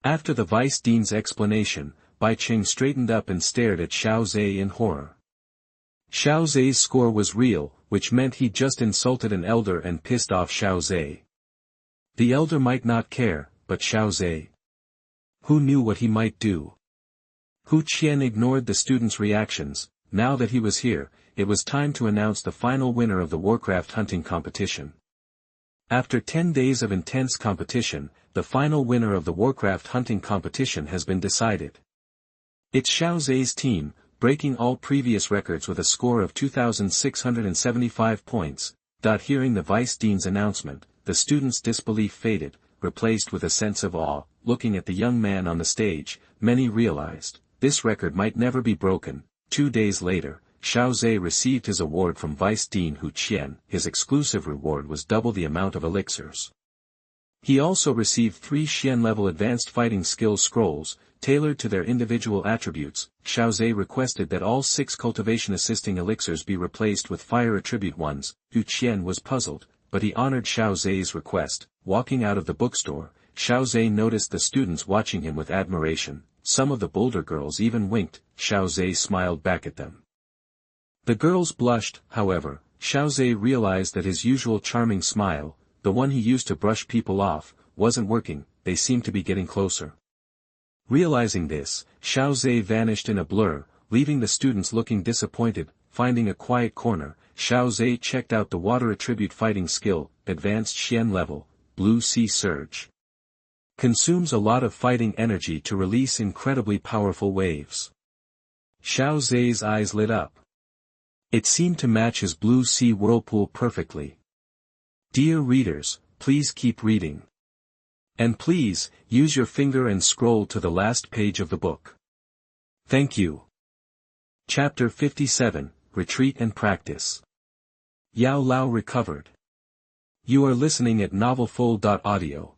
After the vice dean's explanation, Bai Qing straightened up and stared at Xiao Zhe in horror. Xiao Zhe's score was real, which meant he'd just insulted an elder and pissed off Xiao Zhe. The elder might not care, but Xiao Zhe. Who knew what he might do? Hu Qian ignored the students' reactions. Now that he was here, it was time to announce the final winner of the Warcraft hunting competition. After 10 days of intense competition, the final winner of the Warcraft hunting competition has been decided. It's Xiao Zhe's team, breaking all previous records with a score of 2,675 points. Hearing the vice dean's announcement, the students' disbelief faded, replaced with a sense of awe. Looking at the young man on the stage, many realized, this record might never be broken. 2 days later, Xiao Zhe received his award from Vice Dean Hu Qian. His exclusive reward was double the amount of elixirs. He also received 3 Xian-level advanced fighting skills scrolls, tailored to their individual attributes. Xiao Zhe requested that all 6 cultivation-assisting elixirs be replaced with fire attribute ones. Hu Qian was puzzled, but he honored Xiao Zhe's request. Walking out of the bookstore, Xiao Zhe noticed the students watching him with admiration. Some of the bolder girls even winked. Xiao Zhe smiled back at them. The girls blushed. However, Xiao Zhe realized that his usual charming smile, the one he used to brush people off, wasn't working. They seemed to be getting closer. Realizing this, Xiao Zhe vanished in a blur, leaving the students looking disappointed. Finding a quiet corner, Xiao Zhe checked out the water attribute fighting skill, advanced Xian level, Blue Sea Surge. Consumes a lot of fighting energy to release incredibly powerful waves. Xiao Zhe's eyes lit up. It seemed to match his Blue Sea Whirlpool perfectly. Dear readers, please keep reading. And please, use your finger and scroll to the last page of the book. Thank you. Chapter 57, Retreat and Practice. Yao Lao recovered. You are listening at novelfull.audio.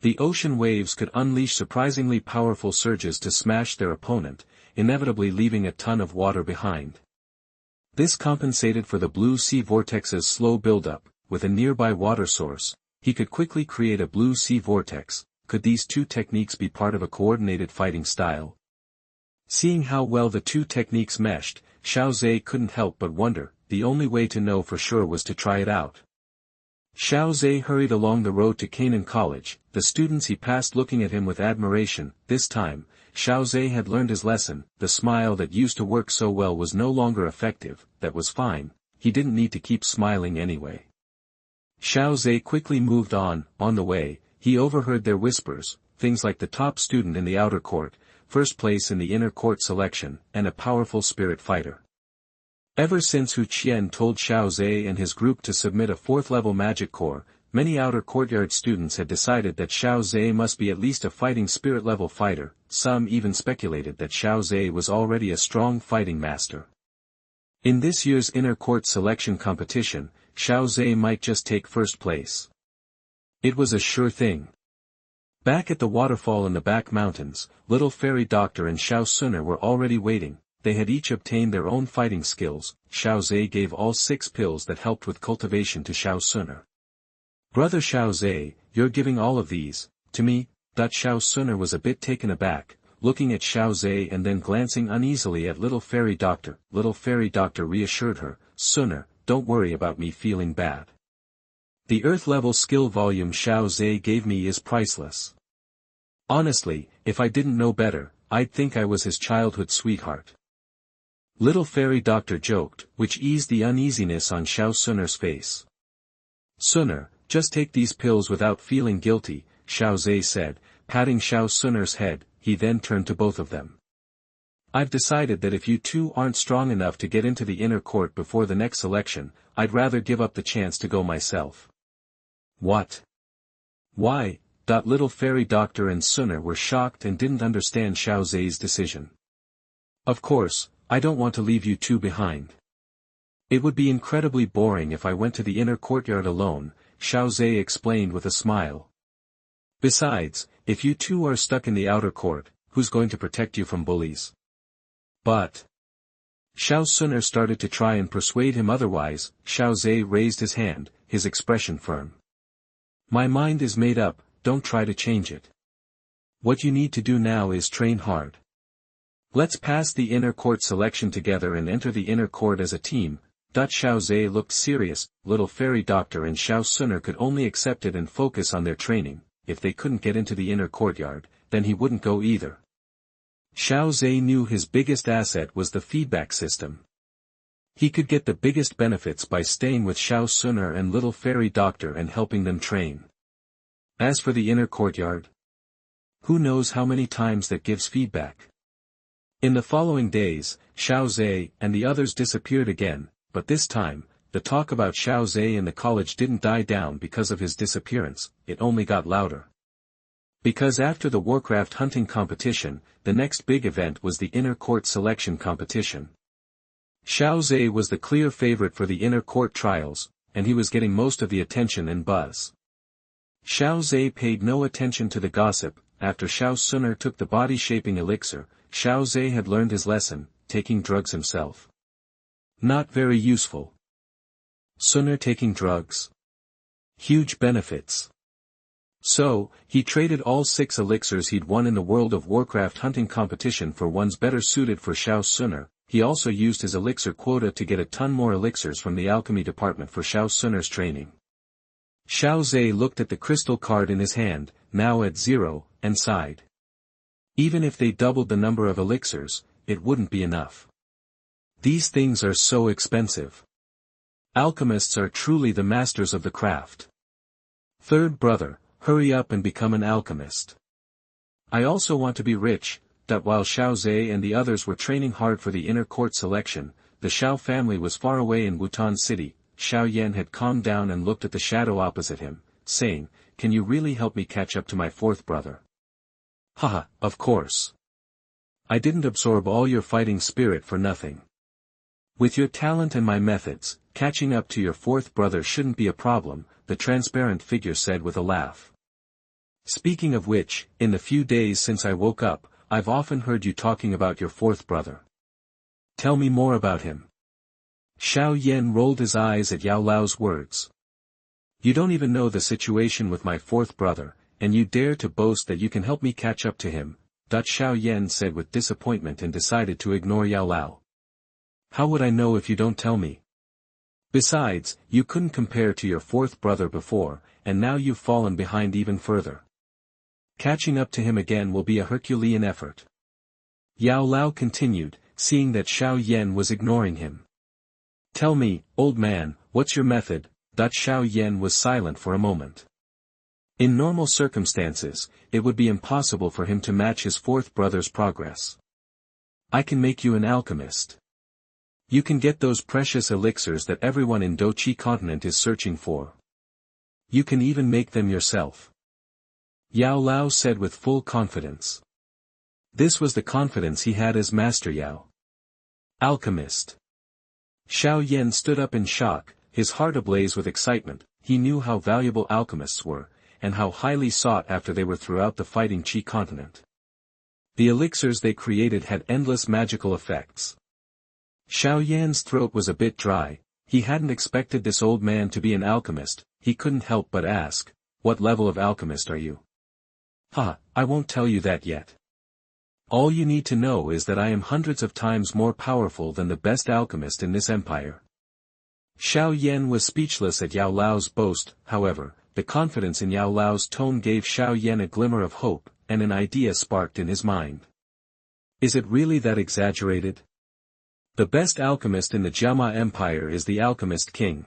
The ocean waves could unleash surprisingly powerful surges to smash their opponent, inevitably leaving a ton of water behind. This compensated for the Blue Sea Vortex's slow buildup. With a nearby water source, he could quickly create a Blue Sea Vortex. Could these 2 techniques be part of a coordinated fighting style? Seeing how well the 2 techniques meshed, Xiao Zhe couldn't help but wonder. The only way to know for sure was to try it out. Xiao Zhe hurried along the road to Canaan College, the students he passed looking at him with admiration. This time, Xiao Zhe had learned his lesson. The smile that used to work so well was no longer effective. That was fine. He didn't need to keep smiling anyway. Xiao Zhe quickly moved on. On the way, he overheard their whispers, things like the top student in the outer court, first place in the inner court selection, and a powerful spirit fighter. Ever since Hu Qian told Xiao Zhe and his group to submit a 4th-level magic core, many outer courtyard students had decided that Xiao Zhe must be at least a fighting spirit-level fighter. Some even speculated that Xiao Zhe was already a strong fighting master. In this year's inner court selection competition, Xiao Zhe might just take first place. It was a sure thing. Back at the waterfall in the back mountains, little fairy doctor and Xiao Xun'er were already waiting. they had each obtained their own fighting skills. Xiao Zhe gave all 6 pills that helped with cultivation to Xiao Xun'er. "Brother Xiao Zhe, you're giving all of these to me?" Xiao Xun'er was a bit taken aback, looking at Xiao Zhe and then glancing uneasily at little fairy doctor. Little fairy doctor reassured her, "Xun'er, don't worry about me feeling bad. The earth-level skill volume Xiao Zhe gave me is priceless. Honestly, if I didn't know better, I'd think I was his childhood sweetheart." Little fairy doctor joked, which eased the uneasiness on Xiao Xun'er's face. "Xun'er, just take these pills without feeling guilty," Xiao Zhe said, patting Xiao Xun'er's head. He then turned to both of them. "I've decided that if you two aren't strong enough to get into the inner court before the next selection, I'd rather give up the chance to go myself." "What? Why?" Little fairy doctor and Xun'er were shocked and didn't understand Xiao Zhe's decision. "Of course, I don't want to leave you two behind. It would be incredibly boring if I went to the inner courtyard alone," Xiao Zhe explained with a smile. "Besides, if you two are stuck in the outer court, who's going to protect you from bullies?" "But..." Xiao Xun'er started to try and persuade him otherwise. Xiao Zhe raised his hand, his expression firm. "My mind is made up, don't try to change it. What you need to do now is train hard. Let's pass the inner court selection together and enter the inner court as a team." Xiao Zhe looked serious. Little fairy doctor and Xiao Xun'er could only accept it and focus on their training. If they couldn't get into the inner courtyard, then he wouldn't go either. Xiao Zhe knew his biggest asset was the feedback system. He could get the biggest benefits by staying with Xiao Xun'er and little fairy doctor and helping them train. As for the inner courtyard, who knows how many times that gives feedback. In the following days, Xiao Zhe and the others disappeared again, but this time, the talk about Xiao Zhe in the college didn't die down because of his disappearance, it only got louder. Because after the Warcraft hunting competition, the next big event was the inner court selection competition. Xiao Zhe was the clear favorite for the inner court trials, and he was getting most of the attention and buzz. Xiao Zhe paid no attention to the gossip. After Xiao Xun'er took the body-shaping elixir, Xiao Zhe had learned his lesson, taking drugs himself. Not very useful. Xun'er taking drugs. Huge benefits. So, he traded all 6 elixirs he'd won in the World of Warcraft hunting competition for ones better suited for Xiao Xun'er. He also used his elixir quota to get a ton more elixirs from the alchemy department for Xiao Xun'er's training. Xiao Zhe looked at the crystal card in his hand, now at 0, and sighed. Even if they doubled the number of elixirs, it wouldn't be enough. These things are so expensive. Alchemists are truly the masters of the craft. Third brother, hurry up and become an alchemist. I also want to be rich. While Xiao Zhe and the others were training hard for the inner court selection, the Xiao family was far away in Wutan City. Xiao Yan had calmed down and looked at the shadow opposite him, saying, "Can you really help me catch up to my fourth brother?" "Haha, of course. I didn't absorb all your fighting spirit for nothing. With your talent and my methods, catching up to your fourth brother shouldn't be a problem," the transparent figure said with a laugh. "Speaking of which, in the few days since I woke up, I've often heard you talking about your fourth brother. Tell me more about him." Xiao Yan rolled his eyes at Yao Lao's words. "You don't even know the situation with my fourth brother, and you dare to boast that you can help me catch up to him," Xiao Yan said with disappointment and decided to ignore Yao Lao. "How would I know if you don't tell me? Besides, you couldn't compare to your fourth brother before, and now you've fallen behind even further. Catching up to him again will be a Herculean effort." Yao Lao continued, seeing that Xiao Yan was ignoring him. "Tell me, old man, what's your method?" Xiao Yan was silent for a moment. In normal circumstances, it would be impossible for him to match his fourth brother's progress. "I can make you an alchemist. You can get those precious elixirs that everyone in Dou Po continent is searching for. You can even make them yourself," Yao Lao said with full confidence. This was the confidence he had as Master Yao. Alchemist. Xiao Yan stood up in shock, his heart ablaze with excitement. He knew how valuable alchemists were, and how highly sought after they were throughout the fighting Qi continent. The elixirs they created had endless magical effects. Xiao Yan's throat was a bit dry. He hadn't expected this old man to be an alchemist. He couldn't help but ask, "What level of alchemist are you?" "Ha, I won't tell you that yet. All you need to know is that I am hundreds of times more powerful than the best alchemist in this empire." Xiao Yan was speechless at Yao Lao's boast. However, the confidence in Yao Lao's tone gave Xiao Yan a glimmer of hope, and an idea sparked in his mind. Is it really that exaggerated? The best alchemist in the Jiama Empire is the Alchemist King.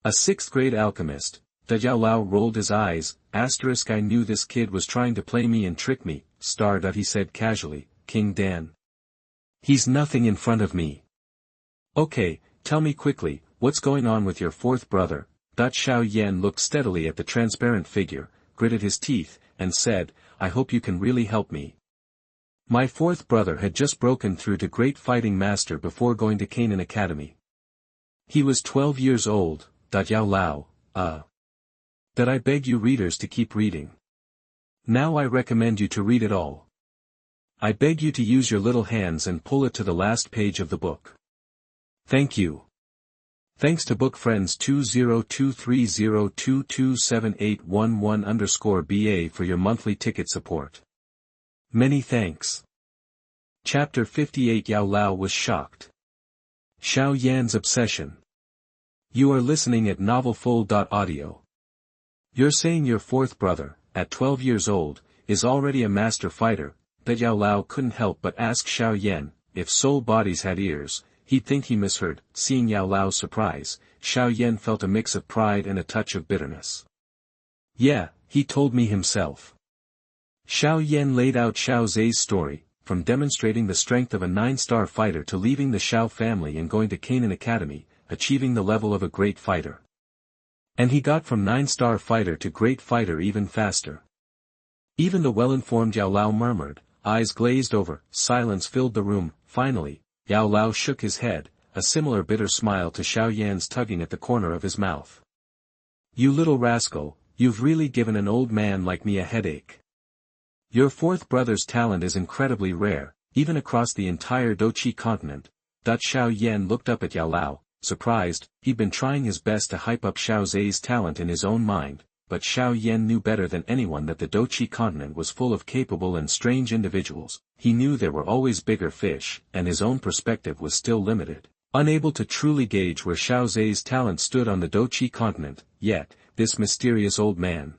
A sixth-grade alchemist. The Yao Lao rolled his eyes. I knew this kid was trying to play me and trick me. He said casually, "King Dan. He's nothing in front of me." "Okay, tell me quickly, what's going on with your fourth brother?" Xiao Yan looked steadily at the transparent figure, gritted his teeth, and said, "I hope you can really help me. My fourth brother had just broken through to Great Fighting Master before going to Canaan Academy. He was 12 years old." Yao Lao, That I beg you readers to keep reading. Now I recommend you to read it all. I beg you to use your little hands and pull it to the last page of the book. Thank you. Thanks to book friends 20230227811_BA for your monthly ticket support. Many thanks. Chapter 58. Yao Lao was shocked. Xiao Yan's obsession. You are listening at novelfull.audio. You're saying your fourth brother, at 12 years old, is already a master fighter. That Yao Lao couldn't help but ask Xiao Yan, if soul bodies had ears, he'd think he misheard. Seeing Yao Lao's surprise, Xiao Yan felt a mix of pride and a touch of bitterness. Yeah, he told me himself. Xiao Yan laid out Xiao Zhe's story, from demonstrating the strength of a 9-star fighter to leaving the Xiao family and going to Canaan Academy, achieving the level of a great fighter. And he got from 9-star fighter to great fighter even faster. Even the well-informed Yao Lao murmured, eyes glazed over. Silence filled the room. Finally, Yao Lao shook his head, a similar bitter smile to Xiao Yan's tugging at the corner of his mouth. You little rascal, you've really given an old man like me a headache. Your fourth brother's talent is incredibly rare, even across the entire Dou continent. Xiao Yan looked up at Yao Lao, surprised. He'd been trying his best to hype up Xiao Zhe's talent in his own mind, but Xiao Yan knew better than anyone that the Dou continent was full of capable and strange individuals. He knew there were always bigger fish, and his own perspective was still limited, unable to truly gauge where Xiao Zhe's talent stood on the Dou continent. Yet, this mysterious old man,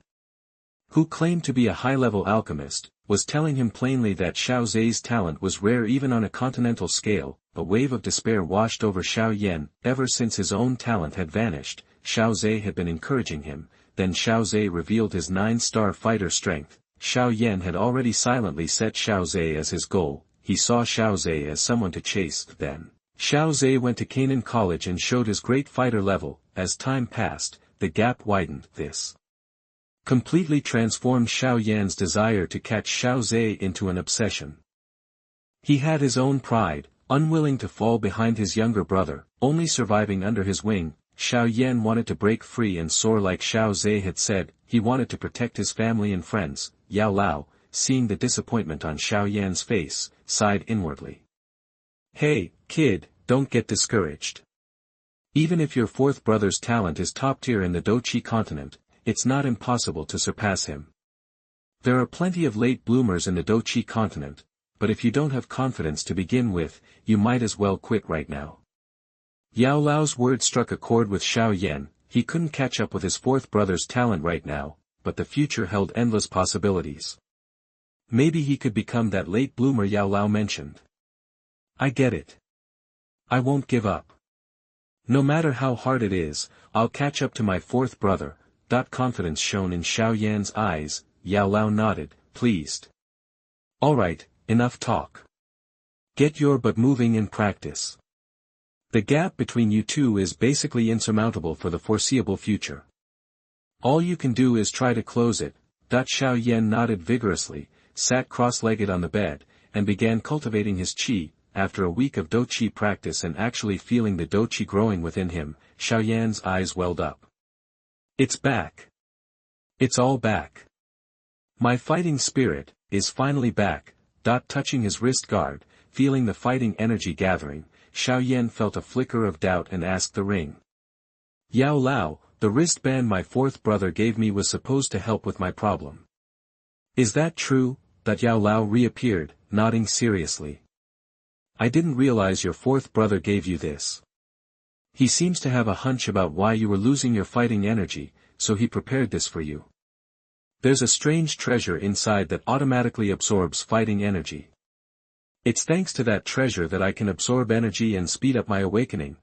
who claimed to be a high-level alchemist, was telling him plainly that Xiao Zhe's talent was rare even on a continental scale. A wave of despair washed over Xiao Yan. Ever since his own talent had vanished, Xiao Zhe had been encouraging him. Then Xiao Zhe revealed his 9-star fighter strength. Xiao Yan had already silently set Xiao Zhe as his goal. He saw Xiao Zhe as someone to chase. Then, Xiao Zhe went to Canaan College and showed his great fighter level. As time passed, the gap widened. This completely transformed Xiao Yan's desire to catch Xiao Zhe into an obsession. He had his own pride, unwilling to fall behind his younger brother, only surviving under his wing. Xiao Yan wanted to break free and soar like Xiao Zhe had said. He wanted to protect his family and friends. Yao Lao, seeing the disappointment on Xiao Yan's face, sighed inwardly. Hey, kid, don't get discouraged. Even if your fourth brother's talent is top tier in the Dou continent, it's not impossible to surpass him. There are plenty of late bloomers in the Dou continent, but if you don't have confidence to begin with, you might as well quit right now. Yao Lao's words struck a chord with Xiao Yan. He couldn't catch up with his fourth brother's talent right now, but the future held endless possibilities. Maybe he could become that late bloomer Yao Lao mentioned. I get it. I won't give up. No matter how hard it is, I'll catch up to my fourth brother. Confidence shone in Xiao Yan's eyes. Yao Lao nodded, pleased. Alright, enough talk. Get your butt moving in practice. The gap between you two is basically insurmountable for the foreseeable future. All you can do is try to close it. Xiao Yan nodded vigorously, sat cross-legged on the bed, and began cultivating his qi. After a week of Dou Qi practice and actually feeling the Dou Qi growing within him, Xiao Yan's eyes welled up. It's back. It's all back. My fighting spirit is finally back. Touching his wrist guard, feeling the fighting energy gathering, Xiao Yan felt a flicker of doubt and asked the ring. Yao Lao, the wristband my fourth brother gave me was supposed to help with my problem. Is that true? That Yao Lao reappeared, nodding seriously. I didn't realize your fourth brother gave you this. He seems to have a hunch about why you were losing your fighting energy, so he prepared this for you. There's a strange treasure inside that automatically absorbs fighting energy. It's thanks to that treasure that I can absorb energy and speed up my awakening.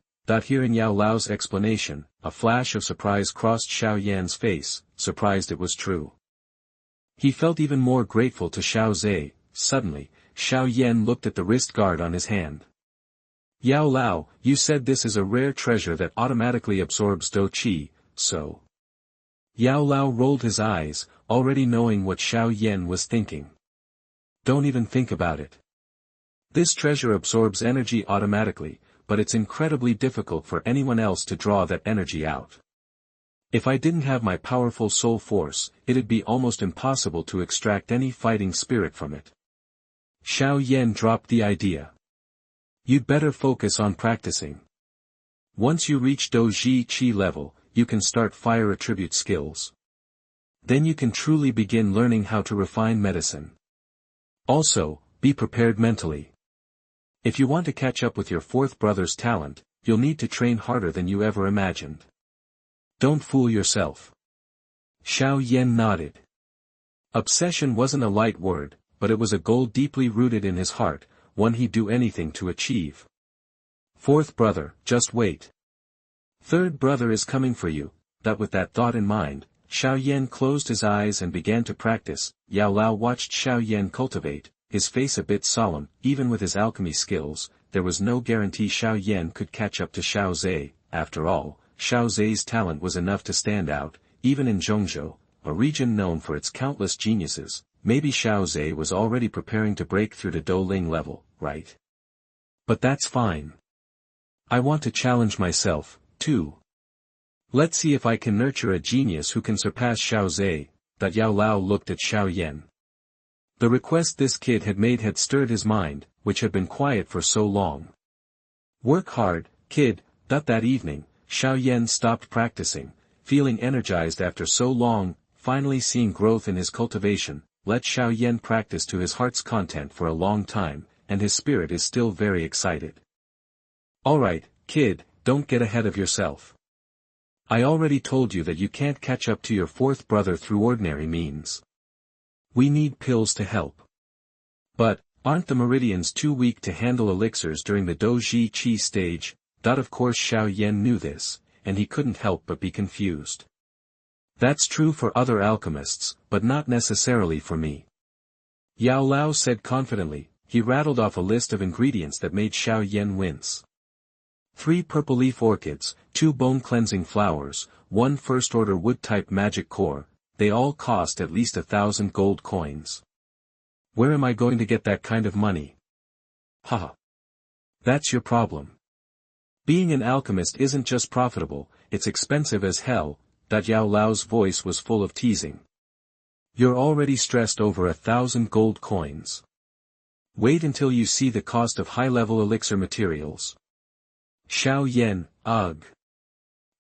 Hearing Yao Lao's explanation, a flash of surprise crossed Xiao Yan's face, surprised it was true. He felt even more grateful to Xiao Zhe. Suddenly, Xiao Yan looked at the wrist guard on his hand. Yao Lao, you said this is a rare treasure that automatically absorbs Dou Qi, so. Yao Lao rolled his eyes, already knowing what Xiao Yan was thinking. Don't even think about it. This treasure absorbs energy automatically, but it's incredibly difficult for anyone else to draw that energy out. If I didn't have my powerful soul force, it'd be almost impossible to extract any fighting spirit from it. Xiao Yan dropped the idea. You'd better focus on practicing. Once you reach Dou Qi level, you can start fire attribute skills. Then you can truly begin learning how to refine medicine. Also, be prepared mentally. If you want to catch up with your fourth brother's talent, you'll need to train harder than you ever imagined. Don't fool yourself. Xiao Yan nodded. Obsession wasn't a light word, but it was a goal deeply rooted in his heart, one he'd do anything to achieve. Fourth brother, just wait. Third brother is coming for you. With that thought in mind, Xiao Yan closed his eyes and began to practice. Yao Lao watched Xiao Yan cultivate, his face a bit solemn. Even with his alchemy skills, there was no guarantee Xiao Yan could catch up to Xiao Zhe. After all, Xiao Zhe's talent was enough to stand out, even in Zhongzhou, a region known for its countless geniuses. Maybe Xiao Zhe was already preparing to break through to Douling level, right? But that's fine. I want to challenge myself, too. Let's see if I can nurture a genius who can surpass Xiao Zhe. Yao Lao looked at Xiao Yan. The request this kid had made had stirred his mind, which had been quiet for so long. Work hard, kid. That evening, Xiao Yan stopped practicing, feeling energized after so long, finally seeing growth in his cultivation. Let Xiao Yan practice to his heart's content for a long time, and his spirit is still very excited. Alright, kid, don't get ahead of yourself. I already told you that you can't catch up to your fourth brother through ordinary means. We need pills to help. But, aren't the meridians too weak to handle elixirs during the Dou Qi stage? Of course Xiao Yan knew this, and he couldn't help but be confused. That's true for other alchemists, but not necessarily for me. Yao Lao said confidently. He rattled off a list of ingredients that made Xiao Yan wince. 3 purple leaf orchids, 2 bone-cleansing flowers, 1 first-order wood-type magic core, they all cost at least 1,000 gold coins. Where am I going to get that kind of money? Haha. That's your problem. Being an alchemist isn't just profitable, it's expensive as hell. Yao Lao's voice was full of teasing. You're already stressed over 1,000 gold coins. Wait until you see the cost of high-level elixir materials. Xiao Yan, ugh.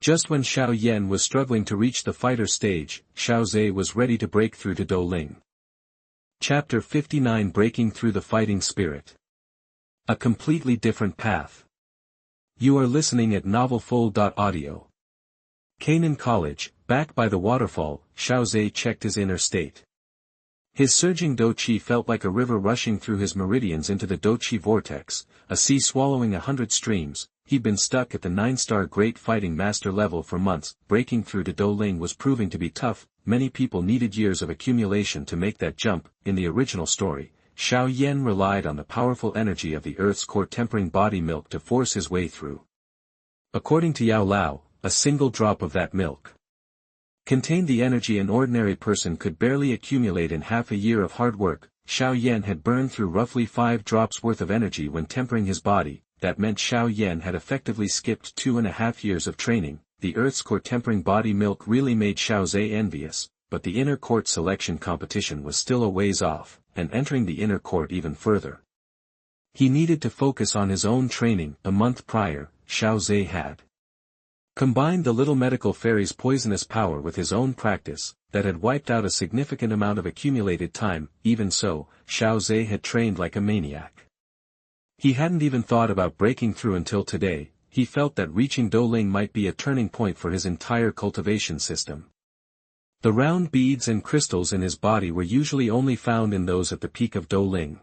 Just when Xiao Yan was struggling to reach the fighter stage, Xiao Zhe was ready to break through to Douling. Chapter 59 Breaking Through the Fighting Spirit. A completely different path. You are listening at novelfold.audio. Canaan College, back by the waterfall, Xiao Zhe checked his inner state. His surging Dou Qi felt like a river rushing through his meridians into the Dou Qi vortex, a sea swallowing 100 streams. He'd been stuck at the 9-star Great Fighting Master level for months. Breaking through to Douling was proving to be tough. Many people needed years of accumulation to make that jump. In the original story, Xiao Yan relied on the powerful energy of the Earth's core tempering body milk to force his way through. According to Yao Lao, a single drop of that milk contained the energy an ordinary person could barely accumulate in half a year of hard work. Xiao Yan had burned through roughly 5 drops worth of energy when tempering his body. That meant Xiao Yan had effectively skipped 2.5 years of training. The Earth's core tempering body milk really made Xiao Zhe envious, but the inner court selection competition was still a ways off. and entering the inner court even further. He needed to focus on his own training. A month prior, Xiao Zhe had combined the little medical fairy's poisonous power with his own practice, that had wiped out a significant amount of accumulated time. Even so, Xiao Zhe had trained like a maniac. He hadn't even thought about breaking through until today. He felt that reaching Douling might be a turning point for his entire cultivation system. The round beads and crystals in his body were usually only found in those at the peak of Douling.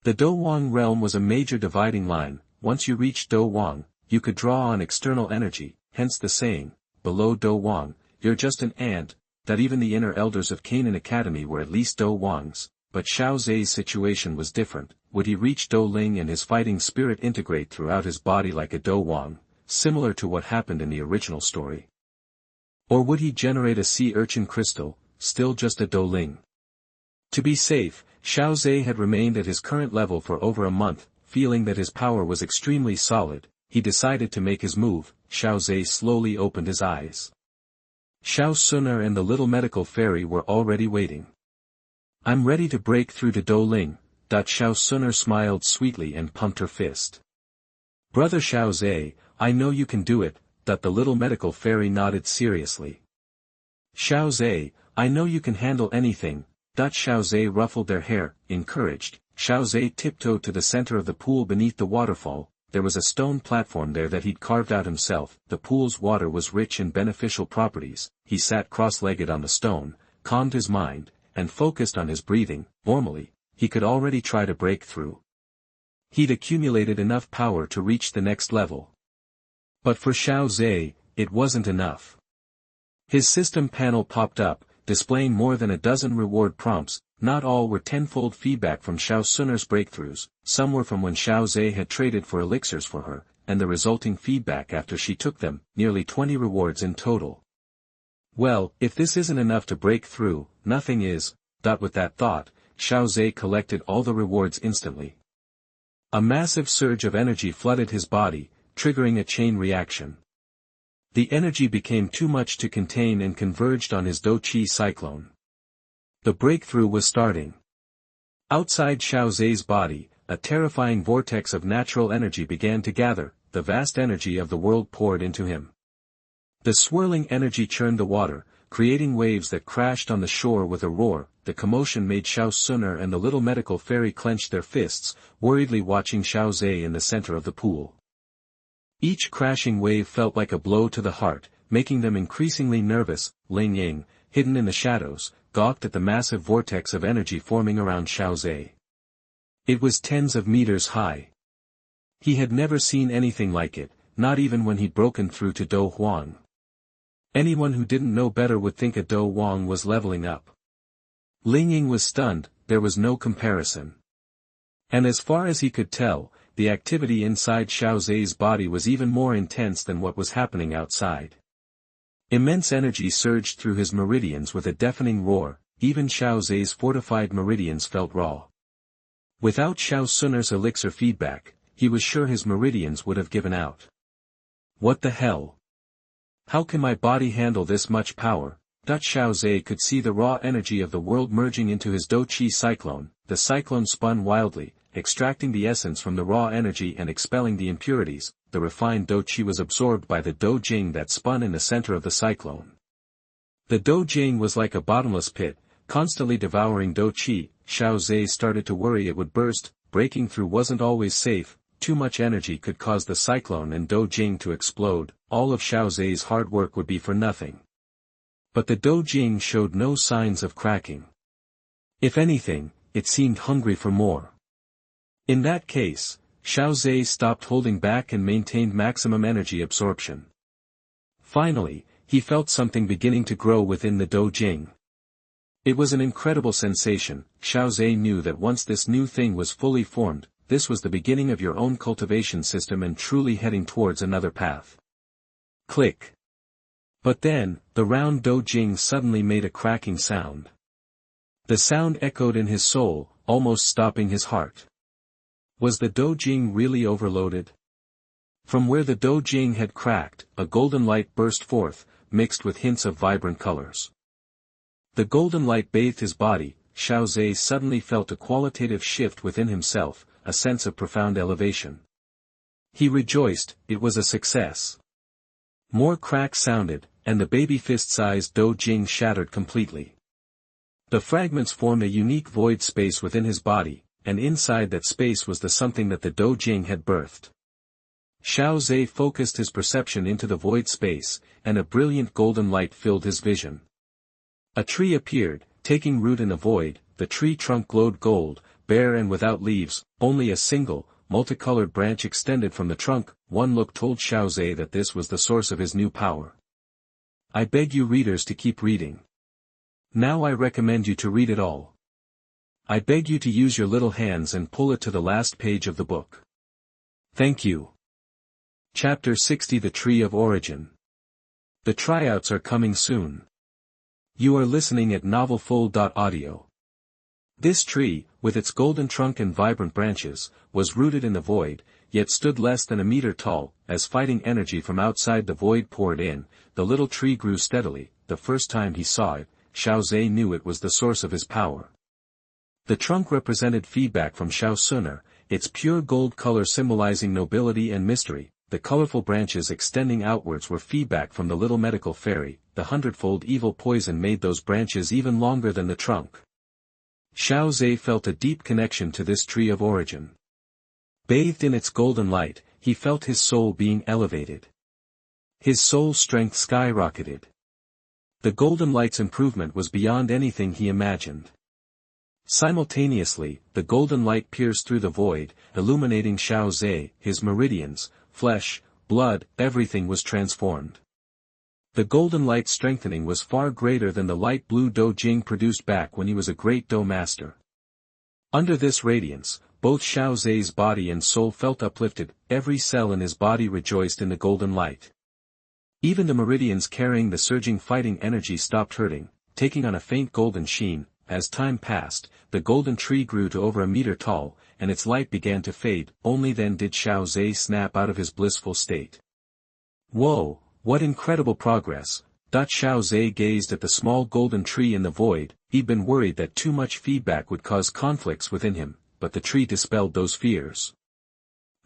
The Douwang realm was a major dividing line. Once you reached Douwang, you could draw on external energy, hence the saying, below Douwang, you're just an ant. That even the inner elders of Canaan Academy were at least Douwangs, but Xiao Zhe's situation was different. Would he reach Douling and his fighting spirit integrate throughout his body like a Douwang, similar to what happened in the original story? Or would he generate a sea urchin crystal, still just a Douling? To be safe, Xiao Zhe had remained at his current level for over a month. Feeling that his power was extremely solid, he decided to make his move. Xiao Zhe slowly opened his eyes. Xiao Xun'er and the little medical fairy were already waiting. I'm ready to break through to Douling. Xiao Xun'er smiled sweetly and pumped her fist. Brother Xiao Zhe, I know you can do it. The little medical fairy nodded seriously. Xiao Zhe, I know you can handle anything. Xiao Zhe ruffled their hair, encouraged. Xiao Zhe tiptoed to the center of the pool beneath the waterfall. There was a stone platform there that he'd carved out himself. The pool's water was rich in beneficial properties. He sat cross-legged on the stone, calmed his mind, and focused on his breathing. Normally, he could already try to break through. He'd accumulated enough power to reach the next level. But for Xiao Zhe, it wasn't enough. His system panel popped up, displaying more than a dozen reward prompts. Not all were tenfold feedback from Xiao Xun'er's breakthroughs. Some were from when Xiao Zhe had traded for elixirs for her, and the resulting feedback after she took them, nearly 20 rewards in total. Well, if this isn't enough to break through, nothing is. With that thought, Xiao Zhe collected all the rewards instantly. A massive surge of energy flooded his body, triggering a chain reaction. The energy became too much to contain and converged on his Dou Qi cyclone. The breakthrough was starting. Outside Xiao Zhe's body, a terrifying vortex of natural energy began to gather. The vast energy of the world poured into him. The swirling energy churned the water, creating waves that crashed on the shore with a roar. The commotion made Xiao Xun'er and the little medical fairy clench their fists, worriedly watching Xiao Zhe in the center of the pool. Each crashing wave felt like a blow to the heart, making them increasingly nervous. Ling Ying, hidden in the shadows, gawked at the massive vortex of energy forming around Xiao Zhe. It was tens of meters high. He had never seen anything like it, not even when he'd broken through to Dou Huang. Anyone who didn't know better would think a Dou Huang was leveling up. Ling Ying was stunned. There was no comparison. And as far as he could tell, the activity inside Xiao Zhe's body was even more intense than what was happening outside. Immense energy surged through his meridians with a deafening roar. Even Xiao Zhe's fortified meridians felt raw. Without Xiao Xun'er's elixir feedback, he was sure his meridians would have given out. What the hell? How can my body handle this much power? Xiao Zhe could see the raw energy of the world merging into his Dou Qi cyclone. The cyclone spun wildly, extracting the essence from the raw energy and expelling the impurities. The refined Dou Qi was absorbed by the Dou Jing that spun in the center of the cyclone. The Dou Jing was like a bottomless pit, constantly devouring Dou Qi. Xiao Zhe started to worry it would burst. Breaking through wasn't always safe. Too much energy could cause the cyclone and Dou Jing to explode. All of Xiao Zhe's hard work would be for nothing. But the Dou Jing showed no signs of cracking. If anything, it seemed hungry for more. In that case, Xiao Zhe stopped holding back and maintained maximum energy absorption. Finally, he felt something beginning to grow within the Dou Jing. It was an incredible sensation. Xiao Zhe knew that once this new thing was fully formed, this was the beginning of your own cultivation system and truly heading towards another path. Click. But then, the round Dou Jing suddenly made a cracking sound. The sound echoed in his soul, almost stopping his heart. Was the Dou Jing really overloaded? From where the Dou Jing had cracked, a golden light burst forth, mixed with hints of vibrant colors. The golden light bathed his body, Xiao Zhe suddenly felt a qualitative shift within himself, a sense of profound elevation. He rejoiced, it was a success. More cracks sounded, and the baby fist-sized Dou Jing shattered completely. The fragments formed a unique void space within his body, and inside that space was the something that the Dou Jing had birthed. Xiao Zhe focused his perception into the void space, and a brilliant golden light filled his vision. A tree appeared, taking root in the void. The tree trunk glowed gold, bare and without leaves, only a single, multicolored branch extended from the trunk. One look told Xiao Zhe that this was the source of his new power. I beg you readers to keep reading. Now I recommend you to read it all. I beg you to use your little hands and pull it to the last page of the book. Thank you. Chapter 60 The Tree of Origin. The tryouts are coming soon. You are listening at novelfold.audio. This tree, with its golden trunk and vibrant branches, was rooted in the void, yet stood less than a meter tall. As fighting energy from outside the void poured in, the little tree grew steadily. The first time he saw it, Xiao Zhe knew it was the source of his power. The trunk represented feedback from Xiao Xun'er, its pure gold color symbolizing nobility and mystery. The colorful branches extending outwards were feedback from the little medical fairy. The hundredfold evil poison made those branches even longer than the trunk. Xiao Zhe felt a deep connection to this tree of origin. Bathed in its golden light, he felt his soul being elevated. His soul strength skyrocketed. The golden light's improvement was beyond anything he imagined. Simultaneously, the golden light pierced through the void, illuminating Xiao Zhe. His meridians, flesh, blood, everything was transformed. The golden light strengthening was far greater than the light blue Dou Jing produced back when he was a great Dou master. Under this radiance, both Xiao Zhe's body and soul felt uplifted. Every cell in his body rejoiced in the golden light. Even the meridians carrying the surging fighting energy stopped hurting, taking on a faint golden sheen. As time passed, the golden tree grew to over a meter tall, and its light began to fade. Only then did Xiao Zhe snap out of his blissful state. Whoa, what incredible progress! Xiao Zhe gazed at the small golden tree in the void. He'd been worried that too much feedback would cause conflicts within him, but the tree dispelled those fears.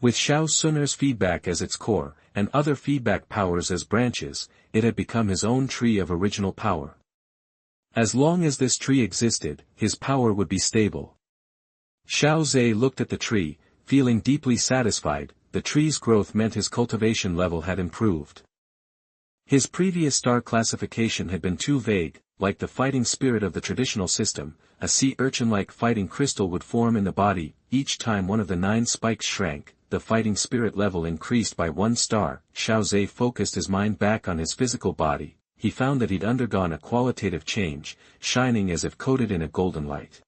With Xiao Xun'er's feedback as its core, and other feedback powers as branches, it had become his own tree of original power. As long as this tree existed, his power would be stable. Xiao Zhe looked at the tree, feeling deeply satisfied. The tree's growth meant his cultivation level had improved. His previous star classification had been too vague. Like the fighting spirit of the traditional system, a sea urchin-like fighting crystal would form in the body. Each time one of the 9 spikes shrank, the fighting spirit level increased by 1 star. Xiao Zhe focused his mind back on his physical body. He found that he'd undergone a qualitative change, shining as if coated in a golden light.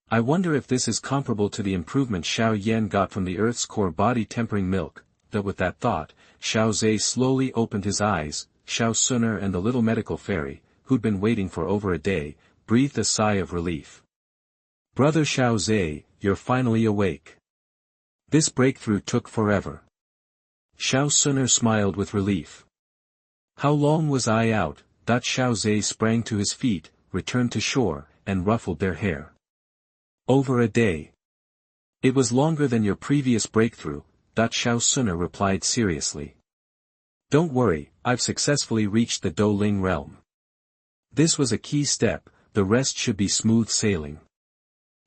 I wonder if this is comparable to the improvement Xiao Yan got from the Earth's core body tempering milk. That with that thought, Xiao Zhe slowly opened his eyes. Xiao Xun'er and the little medical fairy, who'd been waiting for over a day, breathed a sigh of relief. Brother Xiao Zhe, you're finally awake. This breakthrough took forever. Xiao Xun'er smiled with relief. How long was I out? Xiao Zhe sprang to his feet, returned to shore, and ruffled their hair. Over a day. It was longer than your previous breakthrough, Xiao Xun'er replied seriously. Don't worry, I've successfully reached the Dou Ling realm. This was a key step, the rest should be smooth sailing.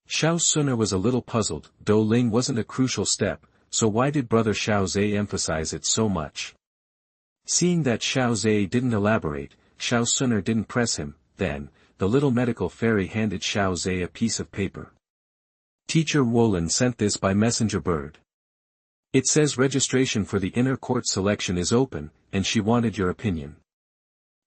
Xiao Xun'er was a little puzzled. Dou Ling wasn't a crucial step, so why did brother Xiao Zhe emphasize it so much? Seeing that Xiao Zhe didn't elaborate, Xiao Xun'er didn't press him. Then, the little medical fairy handed Xiao Zhe a piece of paper. Teacher Wolin sent this by messenger bird. It says registration for the inner court selection is open, and she wanted your opinion.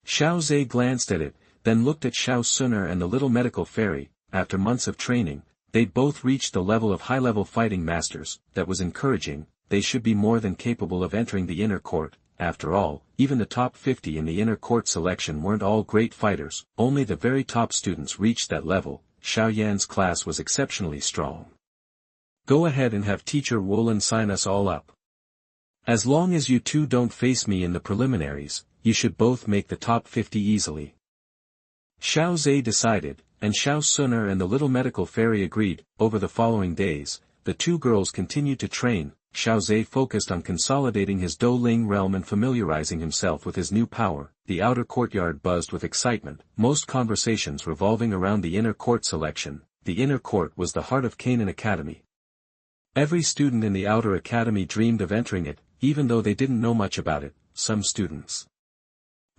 Xiao Zhe glanced at it, then looked at Xiao Xun'er and the little medical fairy. After months of training, they'd both reached the level of high-level fighting masters. That was encouraging. They should be more than capable of entering the inner court. After all, even the top 50 in the inner court selection weren't all great fighters. Only the very top students reached that level. Xiao Yan's class was exceptionally strong. Go ahead and have teacher Wolin sign us all up. As long as you two don't face me in the preliminaries, you should both make the top 50 easily. Xiao Zhe decided. and Xiao Xun'er and the little medical fairy agreed. Over the following days, the two girls continued to train. Xiao Zhe focused on consolidating his Dou Ling realm and familiarizing himself with his new power. The outer courtyard buzzed with excitement, most conversations revolving around the inner court selection. The inner court was the heart of Canaan Academy. Every student in the outer academy dreamed of entering it, even though they didn't know much about it. Some students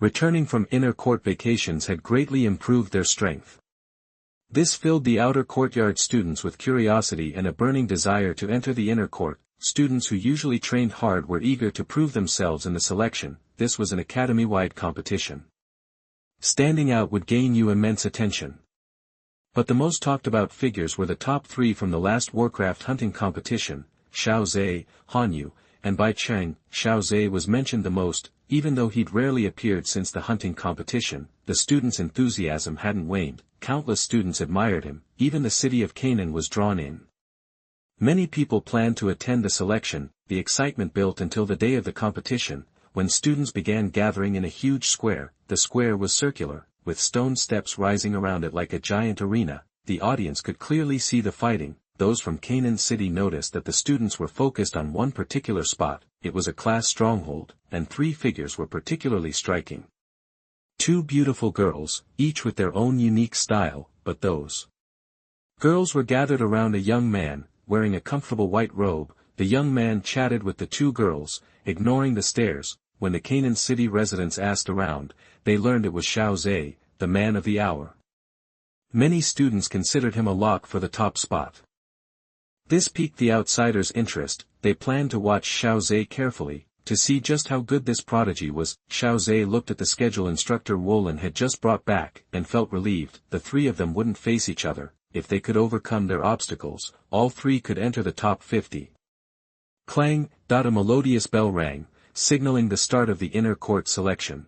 returning from inner court vacations had greatly improved their strength. This filled the outer courtyard students with curiosity and a burning desire to enter the inner court. Students who usually trained hard were eager to prove themselves in the selection. This was an academy-wide competition. Standing out would gain you immense attention. But the most talked about figures were the top three from the last Warcraft hunting competition, Xiao Zhe, Han Yu, and Bai Cheng. Xiao Zhe was mentioned the most, even though he'd rarely appeared since the hunting competition. The students' enthusiasm hadn't waned, countless students admired him, even the city of Canaan was drawn in. Many people planned to attend the selection. The excitement built until the day of the competition, when students began gathering in a huge square. The square was circular, with stone steps rising around it like a giant arena. The audience could clearly see the fighting. Those from Canaan City noticed that the students were focused on one particular spot. It was a class stronghold, and three figures were particularly striking. Two beautiful girls, each with their own unique style, but those girls were gathered around a young man, wearing a comfortable white robe. The young man chatted with the two girls, ignoring the stares. When the Canaan City residents asked around, they learned it was Xiao Zhe, the man of the hour. Many students considered him a lock for the top spot. This piqued the outsiders' interest. They planned to watch Xiao Zhe carefully, to see just how good this prodigy was. Xiao Zhe looked at the schedule instructor Wolin had just brought back, and felt relieved. The three of them wouldn't face each other. If they could overcome their obstacles, all three could enter the top 50. Clang! A melodious bell rang, signaling the start of the inner court selection.